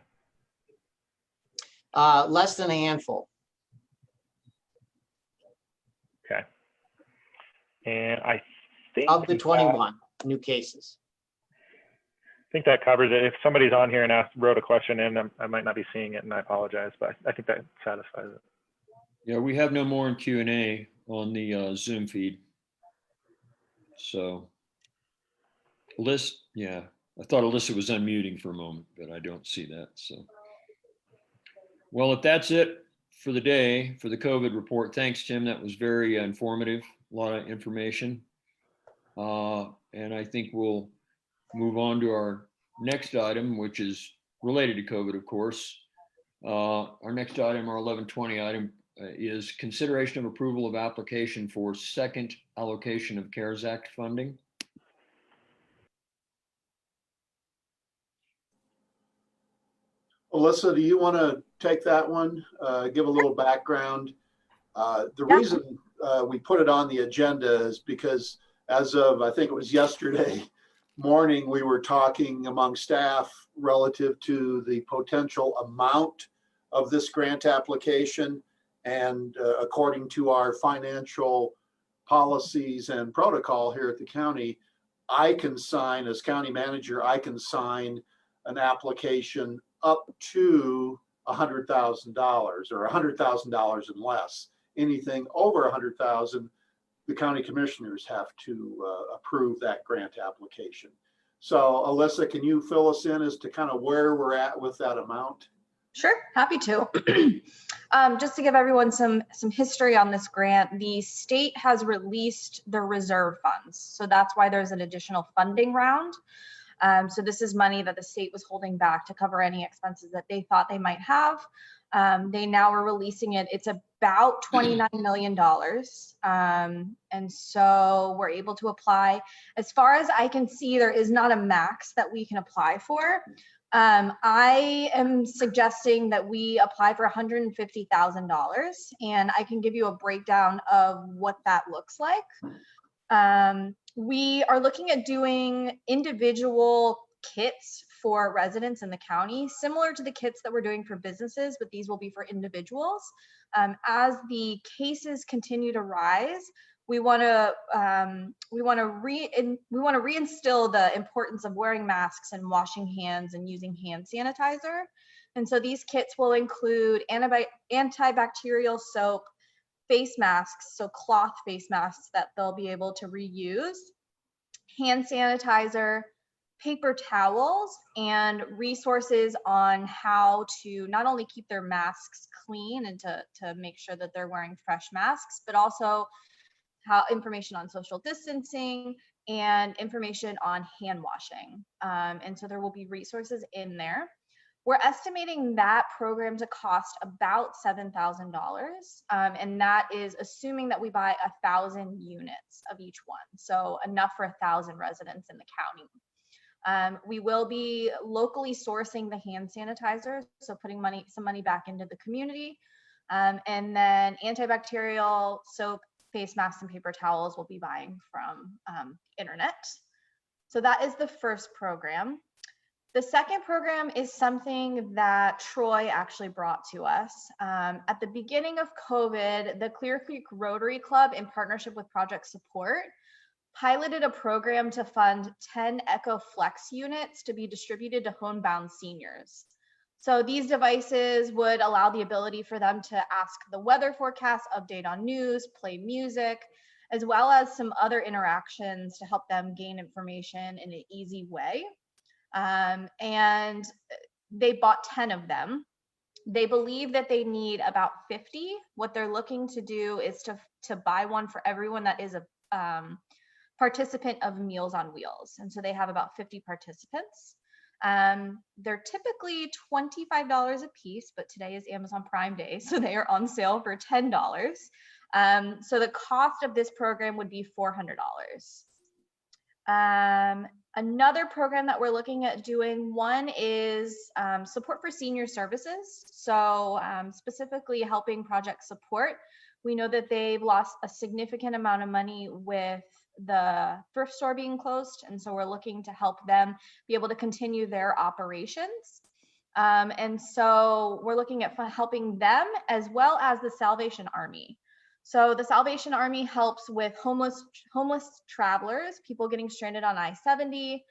Less than a handful. Okay. And I think of the 21 new cases. I think that covers it. If somebody's on here and wrote a question in, I might not be seeing it, and I apologize, but I think that satisfies it. Yeah, we have no more in Q&A on the Zoom feed. So, yeah, I thought Alyssa was unmuting for a moment, but I don't see that. So, well, if that's it for the day, for the COVID report, thanks, Tim. That was very informative, a lot of information. And I think we'll move on to our next item, which is related to COVID, of course. Our next item, our 1120 item, is consideration of approval of application for second allocation of CARES Act funding. Alyssa, do you want to take that one? Give a little background. The reason we put it on the agenda is because as of, I think it was yesterday morning, we were talking among staff relative to the potential amount of this grant application. And according to our financial policies and protocol here at the county, I can sign, as county manager, I can sign an application up to $100,000 or $100,000 and less. Anything over 100,000, the county commissioners have to approve that grant application. So Alyssa, can you fill us in as to kind of where we're at with that amount? Sure, happy to. Just to give everyone some history on this grant, the state has released the reserve funds. So that's why there's an additional funding round. So this is money that the state was holding back to cover any expenses that they thought they might have. They now are releasing it. It's about $29 million. And so we're able to apply. As far as I can see, there is not a max that we can apply for. I am suggesting that we apply for $150,000, and I can give you a breakdown of what that looks like. We are looking at doing individual kits for residents in the county, similar to the kits that we're doing for businesses, but these will be for individuals. As the cases continue to rise, we want to reinstill the importance of wearing masks and washing hands and using hand sanitizer. And so these kits will include antibacterial soap, face masks, so cloth face masks that they'll be able to reuse, hand sanitizer, paper towels, and resources on how to not only keep their masks clean and to make sure that they're wearing fresh masks, but also how information on social distancing and information on hand washing. And so there will be resources in there. We're estimating that program to cost about $7,000. And that is assuming that we buy 1,000 units of each one. So enough for 1,000 residents in the county. We will be locally sourcing the hand sanitizer, so putting some money back into the community. And then antibacterial soap, face masks, and paper towels we'll be buying from internet. So that is the first program. The second program is something that Troy actually brought to us. At the beginning of COVID, the Clear Creek Rotary Club, in partnership with Project Support, piloted a program to fund 10 Echo Flex units to be distributed to homebound seniors. So these devices would allow the ability for them to ask the weather forecast, update on news, play music, as well as some other interactions to help them gain information in an easy way. And they bought 10 of them. They believe that they need about 50. What they're looking to do is to buy one for everyone that is a participant of Meals on Wheels. And so they have about 50 participants. They're typically $25 a piece, but today is Amazon Prime Day, so they are on sale for $10. So the cost of this program would be $400. Another program that we're looking at doing, one is support for senior services. So specifically helping Project Support. We know that they've lost a significant amount of money with the thrift store being closed. And so we're looking to help them be able to continue their operations. And so we're looking at helping them as well as the Salvation Army. So the Salvation Army helps with homeless travelers, people getting stranded on I-70,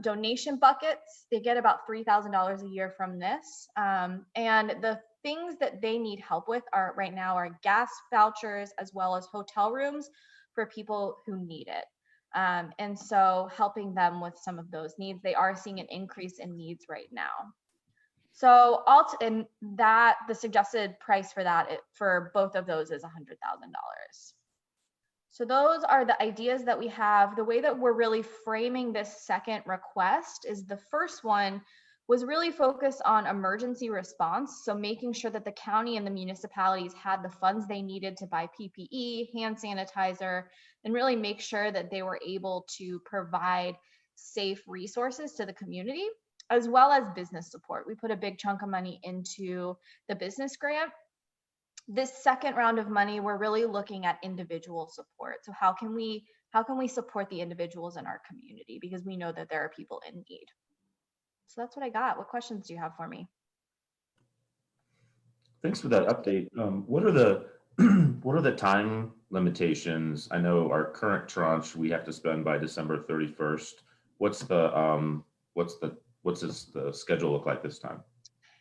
donation buckets. They get about $3,000 a year from this. And the things that they need help with right now are gas vouchers as well as hotel rooms for people who need it. And so helping them with some of those needs. They are seeing an increase in needs right now. So the suggested price for that for both of those is $100,000. So those are the ideas that we have. The way that we're really framing this second request is the first one was really focused on emergency response. So making sure that the county and the municipalities had the funds they needed to buy PPE, hand sanitizer, and really make sure that they were able to provide safe resources to the community, as well as business support. We put a big chunk of money into the business grant. This second round of money, we're really looking at individual support. So how can we support the individuals in our community? Because we know that there are people in need. So that's what I got. What questions do you have for me? Thanks for that update. What are the time limitations? I know our current tranche we have to spend by December 31st. What's the schedule look like this time?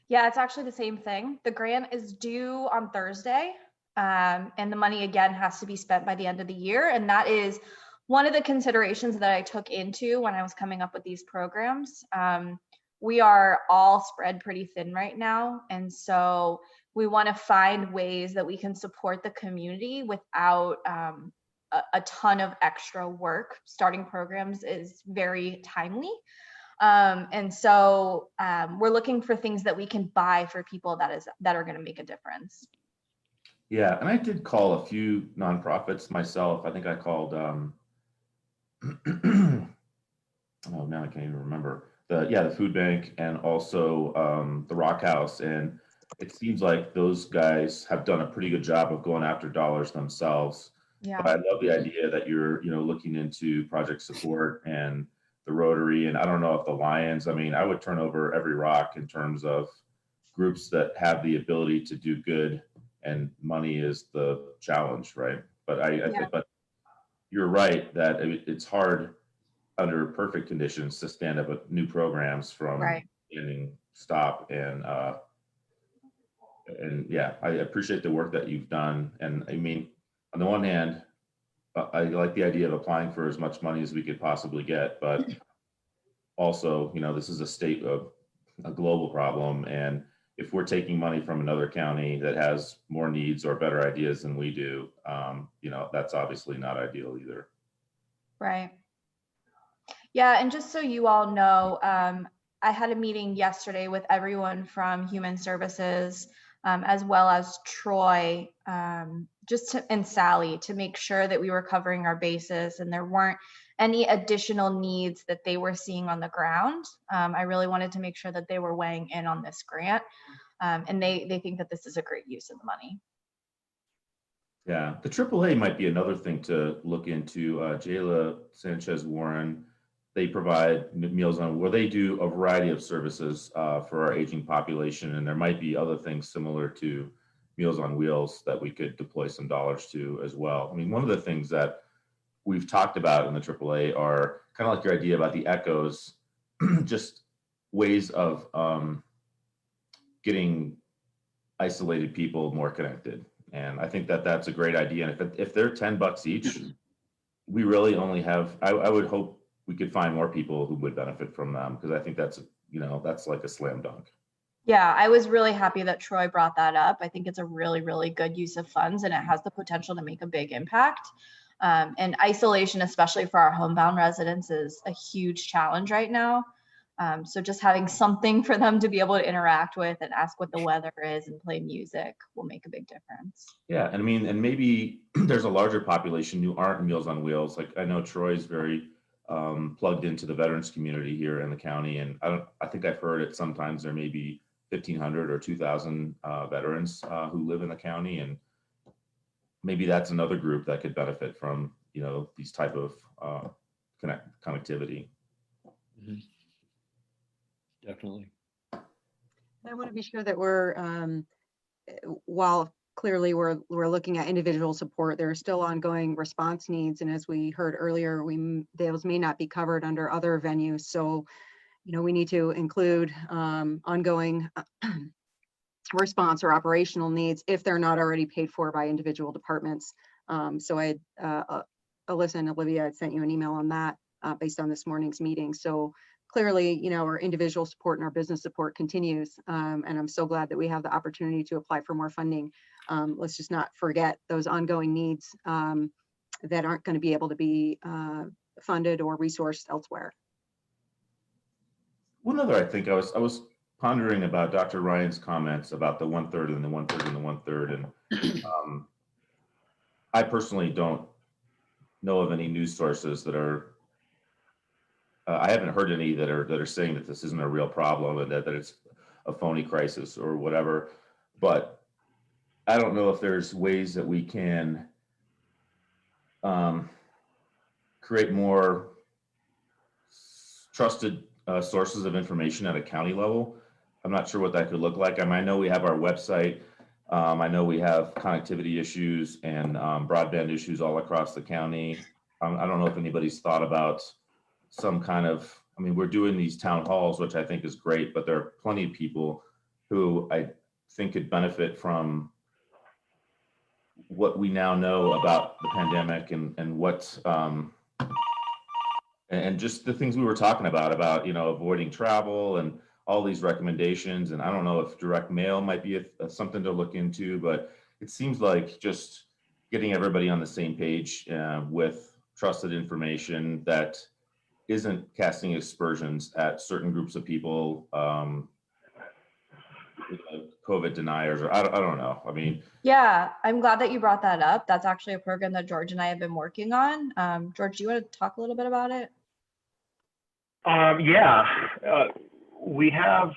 Yeah, it's actually the same thing. The grant is due on Thursday. And the money again has to be spent by the end of the year. And that is one of the considerations that I took into when I was coming up with these programs. We are all spread pretty thin right now. And so we want to find ways that we can support the community without a ton of extra work. Starting programs is very timely. And so we're looking for things that we can buy for people that are going to make a difference. Yeah, and I did call a few nonprofits myself. I think I called, oh, now I can't even remember. The food bank and also the Rock House. And it seems like those guys have done a pretty good job of going after dollars themselves. Yeah. But I love the idea that you're, looking into project support and the Rotary. And I don't know if the Lions, I mean, I would turn over every rock in terms of groups that have the ability to do good, and money is the challenge, right? But but you're right that it's hard under perfect conditions to stand up new programs from standing stop. And yeah, I appreciate the work that you've done. And I mean, on the one hand, I like the idea of applying for as much money as we could possibly get, but also, this is a global problem. And if we're taking money from another county that has more needs or better ideas than we do, that's obviously not ideal either. Right. Yeah, and just so you all know, I had a meeting yesterday with everyone from Human Services, as well as Troy, and Sally, to make sure that we were covering our bases and there weren't any additional needs that they were seeing on the ground. I really wanted to make sure that they were weighing in on this grant, and they think that this is a great use of the money. Yeah, the AAA might be another thing to look into. Jayla Sanchez Warren, they provide Meals on where they do a variety of services for our aging population, and there might be other things similar to Meals on Wheels that we could deploy some dollars to as well. I mean, one of the things that we've talked about in the AAA are kind of like your idea about the echoes, just ways of getting isolated people more connected. And I think that that's a great idea. And if they're $10 each, we really only have, I would hope we could find more people who would benefit from them, because I think that's like a slam dunk. Yeah, I was really happy that Troy brought that up. I think it's a really, really good use of funds, and it has the potential to make a big impact. And isolation, especially for our homebound residents, is a huge challenge right now. So just having something for them to be able to interact with and ask what the weather is and play music will make a big difference. Yeah, and I mean, and maybe there's a larger population who aren't Meals on Wheels. Like I know Troy's very plugged into the veterans community here in the county, and I think I've heard it sometimes there may be 1,500 or 2,000 veterans who live in the county, and maybe that's another group that could benefit from these type of connectivity. Mm-hmm. Definitely. I want to be sure that we're, while clearly we're looking at individual support, there are still ongoing response needs. And as we heard earlier, those may not be covered under other venues. So, we need to include ongoing response or operational needs if they're not already paid for by individual departments. So Alyssa and Olivia had sent you an email on that based on this morning's meeting. So clearly, our individual support and our business support continues. And I'm so glad that we have the opportunity to apply for more funding. Let's just not forget those ongoing needs that aren't going to be able to be funded or resourced elsewhere. One other, I think I was pondering about Dr. Ryan's comments about the 1/3 and the 1/3 and the 1/3. And I personally don't know of any news sources that are, I haven't heard any that are saying that this isn't a real problem and that it's a phony crisis or whatever. But I don't know if there's ways that we can create more trusted sources of information at a county level. I'm not sure what that could look like. I know we have our website. I know we have connectivity issues and broadband issues all across the county. I don't know if anybody's thought about some kind of, we're doing these town halls, which I think is great, but there are plenty of people who I think could benefit from what we now know about the pandemic and what and just the things we were talking about, you know, avoiding travel and all these recommendations. And I don't know if direct mail might be something to look into, but it seems like just getting everybody on the same page with trusted information that isn't casting aspersions at certain groups of people, COVID deniers, or I don't know. I mean, Yeah, I'm glad that you brought that up. That's actually a program that George and I have been working on. George, do you want to talk a little bit about it? Yeah, we have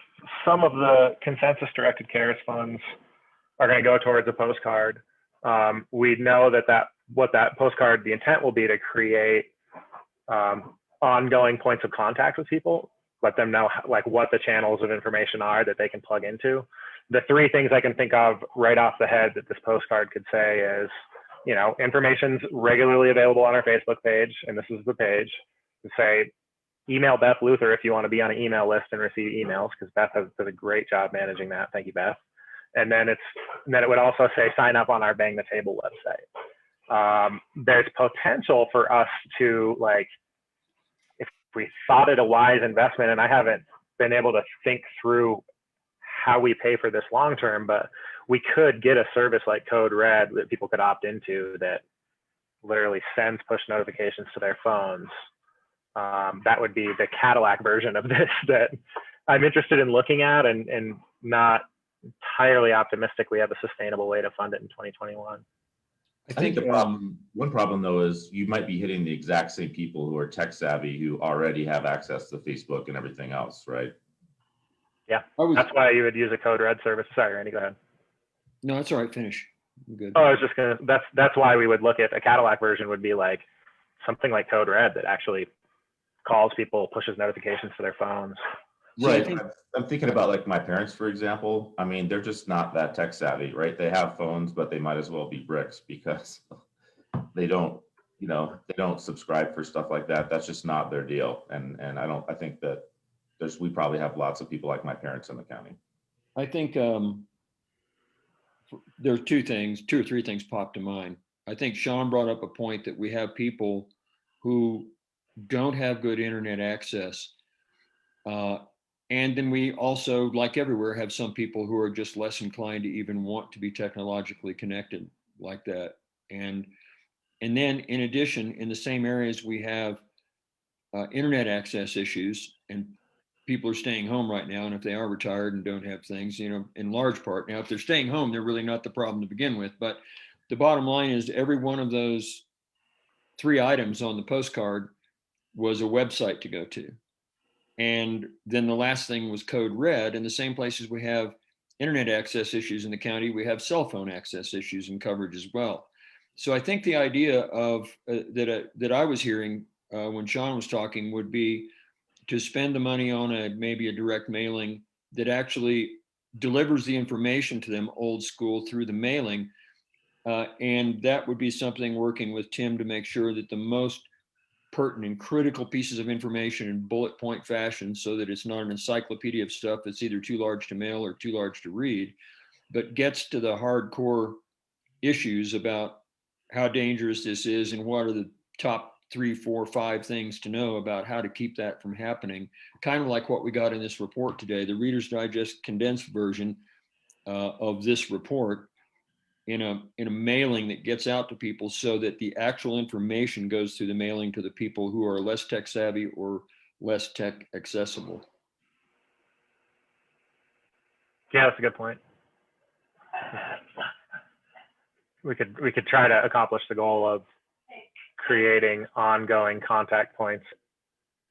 some of the consensus directed CARES funds are going to go towards a postcard. We know that what that postcard, the intent will be to create ongoing points of contact with people, let them know like what the channels of information are that they can plug into. The three things I can think of right off the head that this postcard could say is, you know, information's regularly available on our Facebook page, and this is the page to say, email Beth Luther if you want to be on an email list and receive emails, because Beth does a great job managing that. Thank you, Beth. And then it would also say sign up on our Bang the Table website. There's potential for us to, like, if we thought it a wise investment, and I haven't been able to think through how we pay for this long term, but we could get a service like Code Red that people could opt into that literally sends push notifications to their phones. That would be the Cadillac version of this that I'm interested in looking at, and not entirely optimistic we have a sustainable way to fund it in 2021. I think the one problem though is you might be hitting the exact same people who are tech savvy who already have access to Facebook and everything else, right? Yeah, that's why you would use a Code Red service. Sorry, Randy, go ahead. No, that's all right. Finish. I'm good. Oh, I was just gonna. That's why we would look at a Cadillac version would be like something like Code Red that actually calls people, pushes notifications to their phones. Right. I'm thinking about like my parents, for example. I mean, they're just not that tech savvy, right? They have phones, but they might as well be bricks because they don't, you know, they don't subscribe for stuff like that. That's just not their deal. And I think that we probably have lots of people like my parents in the county. I think there are two or three things pop to mind. I think Sean brought up a point that we have people who don't have good internet access. And then we also, like everywhere, have some people who are just less inclined to even want to be technologically connected like that. And then in addition, in the same areas, we have internet access issues, and people are staying home right now. And if they are retired and don't have things, you know, in large part, now, if they're staying home, they're really not the problem to begin with. But the bottom line is every one of those three items on the postcard was a website to go to. And then the last thing was Code Red. In the same places we have internet access issues in the county, we have cell phone access issues and coverage as well. So I think the idea of that I was hearing when Sean was talking would be to spend the money on maybe a direct mailing that actually delivers the information to them old school through the mailing. And that would be something working with Tim to make sure that the most pertinent, critical pieces of information in bullet point fashion, so that it's not an encyclopedia of stuff that's either too large to mail or too large to read, but gets to the hardcore issues about how dangerous this is and what are the top 3, 4, 5 things to know about how to keep that from happening. Kind of like what we got in this report today, the Reader's Digest condensed version of this report in a mailing that gets out to people, so that the actual information goes through the mailing to the people who are less tech savvy or less tech accessible. Yeah, that's a good point. We could try to accomplish the goal of creating ongoing contact points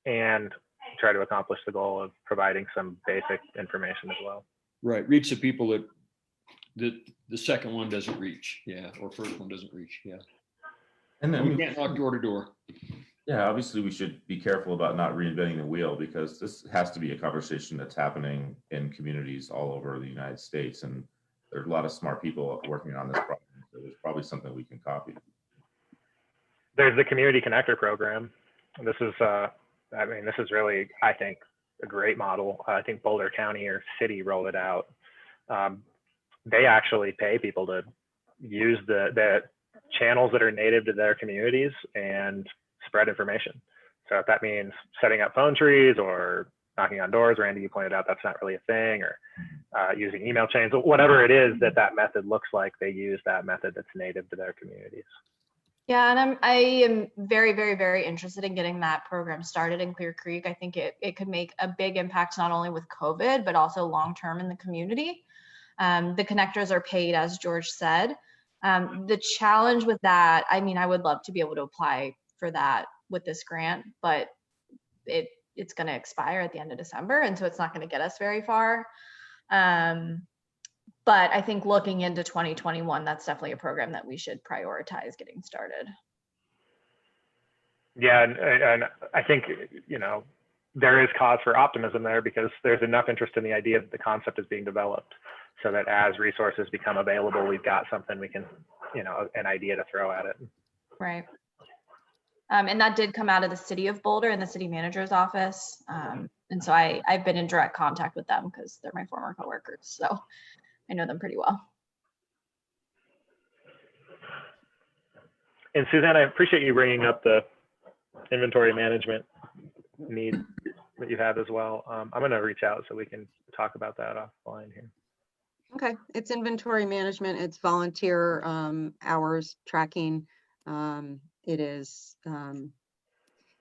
and try to accomplish the goal of providing some basic information as well. Right, reach the people that the second one doesn't reach, yeah, or first one doesn't reach, yeah. And then we can't knock door to door. Yeah, obviously we should be careful about not reinventing the wheel, because this has to be a conversation that's happening in communities all over the United States. And there's a lot of smart people working on this problem. So there's probably something we can copy. There's the Community Connector program. This is, this is really, I think, a great model. I think Boulder County or City rolled it out they actually pay people to use the channels that are native to their communities and spread information. So if that means setting up phone trees or knocking on doors, Randy, you pointed out that's not really a thing, or using email chains, whatever it is that method looks like, they use that method that's native to their communities. Yeah, and I am very, very, very interested in getting that program started in Clear Creek. I think it could make a big impact, not only with COVID, but also long-term in the community. The connectors are paid, as George said. The challenge with that, I mean, I would love to be able to apply for that with this grant, but it's going to expire at the end of December, and so it's not going to get us very far. But I think looking into 2021, that's definitely a program that we should prioritize getting started. Yeah, and I think, there is cause for optimism there, because there's enough interest in the idea that the concept is being developed, so that as resources become available, we've got something we can, an idea to throw at it. Right. And that did come out of the city of Boulder and the city manager's office. And so I've been in direct contact with them because they're my former coworkers. So I know them pretty well. And Suzanne, I appreciate you bringing up the inventory management need that you have as well. I'm going to reach out so we can talk about that offline here. Okay, it's inventory management, it's volunteer hours tracking. It is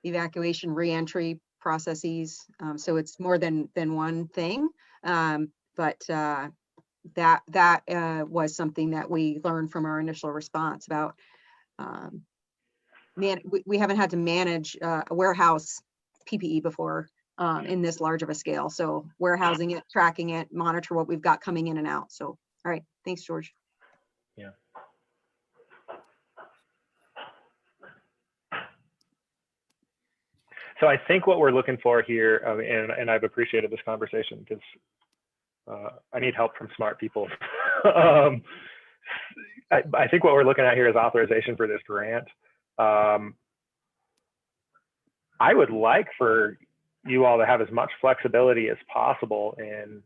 evacuation reentry processes. So it's more than one thing. But that was something that we learned from our initial response about. We haven't had to manage a warehouse PPE before in this large of a scale. So warehousing it, tracking it, monitor what we've got coming in and out. So, all right, thanks, George. Yeah. So I think what we're looking for here, and I've appreciated this conversation because I need help from smart people. I think what we're looking at here is authorization for this grant. I would like for you all to have as much flexibility as possible in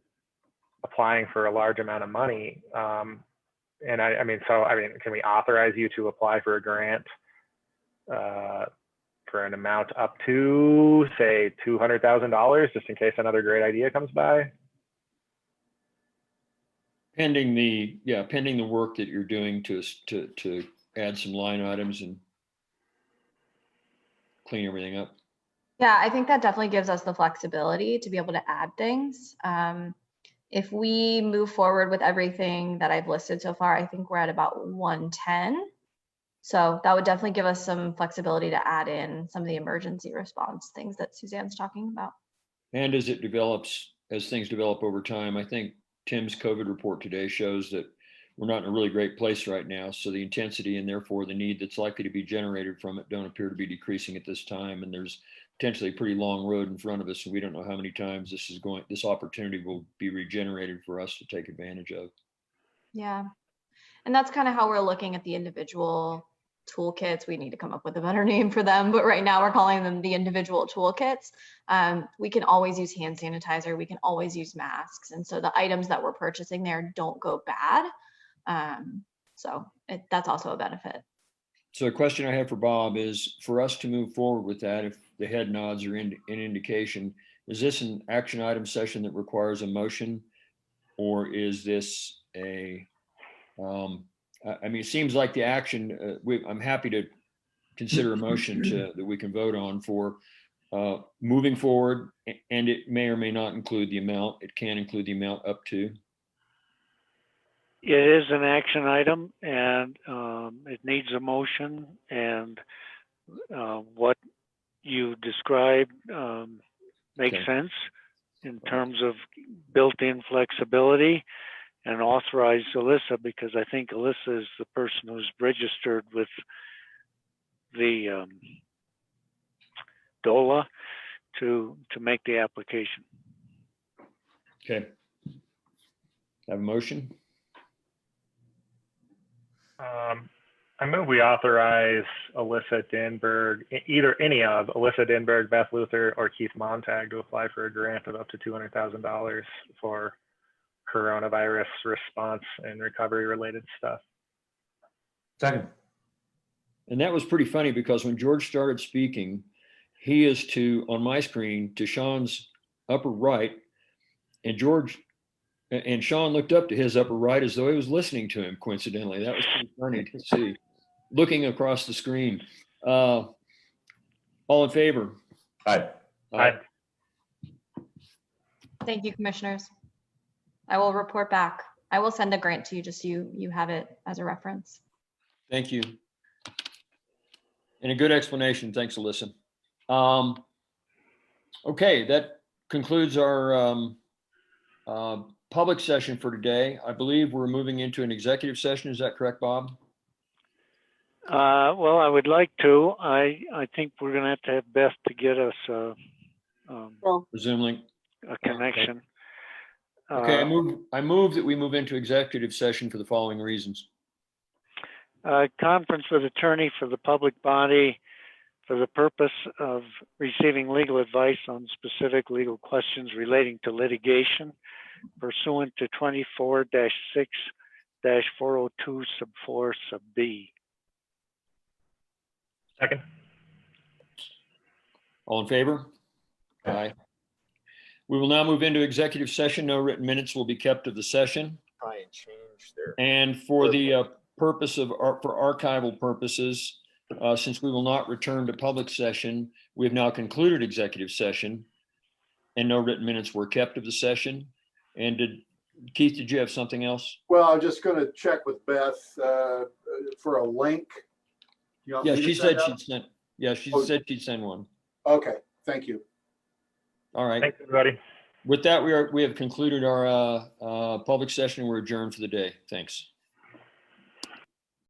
applying for a large amount of money. And I mean, can we authorize you to apply for a grant for an amount up to, say, $200,000, just in case another great idea comes by? Pending the work that you're doing to add some line items and clean everything up. Yeah, I think that definitely gives us the flexibility to be able to add things. If we move forward with everything that I've listed so far, I think we're at about 110. So that would definitely give us some flexibility to add in some of the emergency response things that Suzanne's talking about. And as things develop over time, I think Tim's COVID report today shows that we're not in a really great place right now. So the intensity and therefore the need that's likely to be generated from it don't appear to be decreasing at this time. And there's potentially a pretty long road in front of us. And we don't know how many times this opportunity will be regenerated for us to take advantage of. Yeah. And that's kind of how we're looking at the individual toolkits. We need to come up with a better name for them, but right now we're calling them the individual toolkits. We can always use hand sanitizer. We can always use masks. And so the items that we're purchasing there don't go bad. So that's also a benefit. So a question I have for Bob is, for us to move forward with that, if the head nods are an indication, is this an action item session that requires a motion, or is this a, I mean, it seems like the action, I'm happy to consider a motion that we can vote on for moving forward, and it may or may not include the amount. It can include the amount up to. It is an action item, and it needs a motion, and what you described makes sense in terms of built-in flexibility, and authorize Alyssa, because I think Alyssa is the person who's registered with the DOLA to make the application. Okay. Have a motion? I move we authorize Alyssa Denberg, any of Alyssa Denberg, Beth Luther, or Keith Montag to apply for a grant of up to $200,000 for coronavirus response and recovery related stuff. Second. And that was pretty funny because when George started speaking, he is on my screen, to Sean's upper right, and Sean looked up to his upper right as though he was listening to him, coincidentally. That was pretty funny to see, looking across the screen. All in favor? Aye. Aye. Thank you, commissioners. I will report back. I will send a grant to you, just so you have it as a reference. Thank you. And a good explanation. Thanks, Alyssa. Okay, that concludes our public session for today. I believe we're moving into an executive session. Is that correct, Bob? Well, I would like to. I think we're going to have Beth to get us Zoom link. a connection. Okay, I move that we move into executive session for the following reasons. Conference with attorney for the public body for the purpose of receiving legal advice on specific legal questions relating to litigation pursuant to 24-6-402 sub 4 sub B. Second. All in favor? Aye. We will now move into executive session. No written minutes will be kept of the session. Try and change their. And for the purpose of for archival purposes, since we will not return to public session, we have now concluded executive session, and no written minutes were kept of the session. And Keith, did you have something else? Well, I'm just going to check with Beth for a link. You want Yeah, me to she send said out? she'd send. Yeah, she Oh. said she'd send one. Okay, thank you. All right. Thanks, everybody. With that, we have concluded our public session. We're adjourned for the day. Thanks.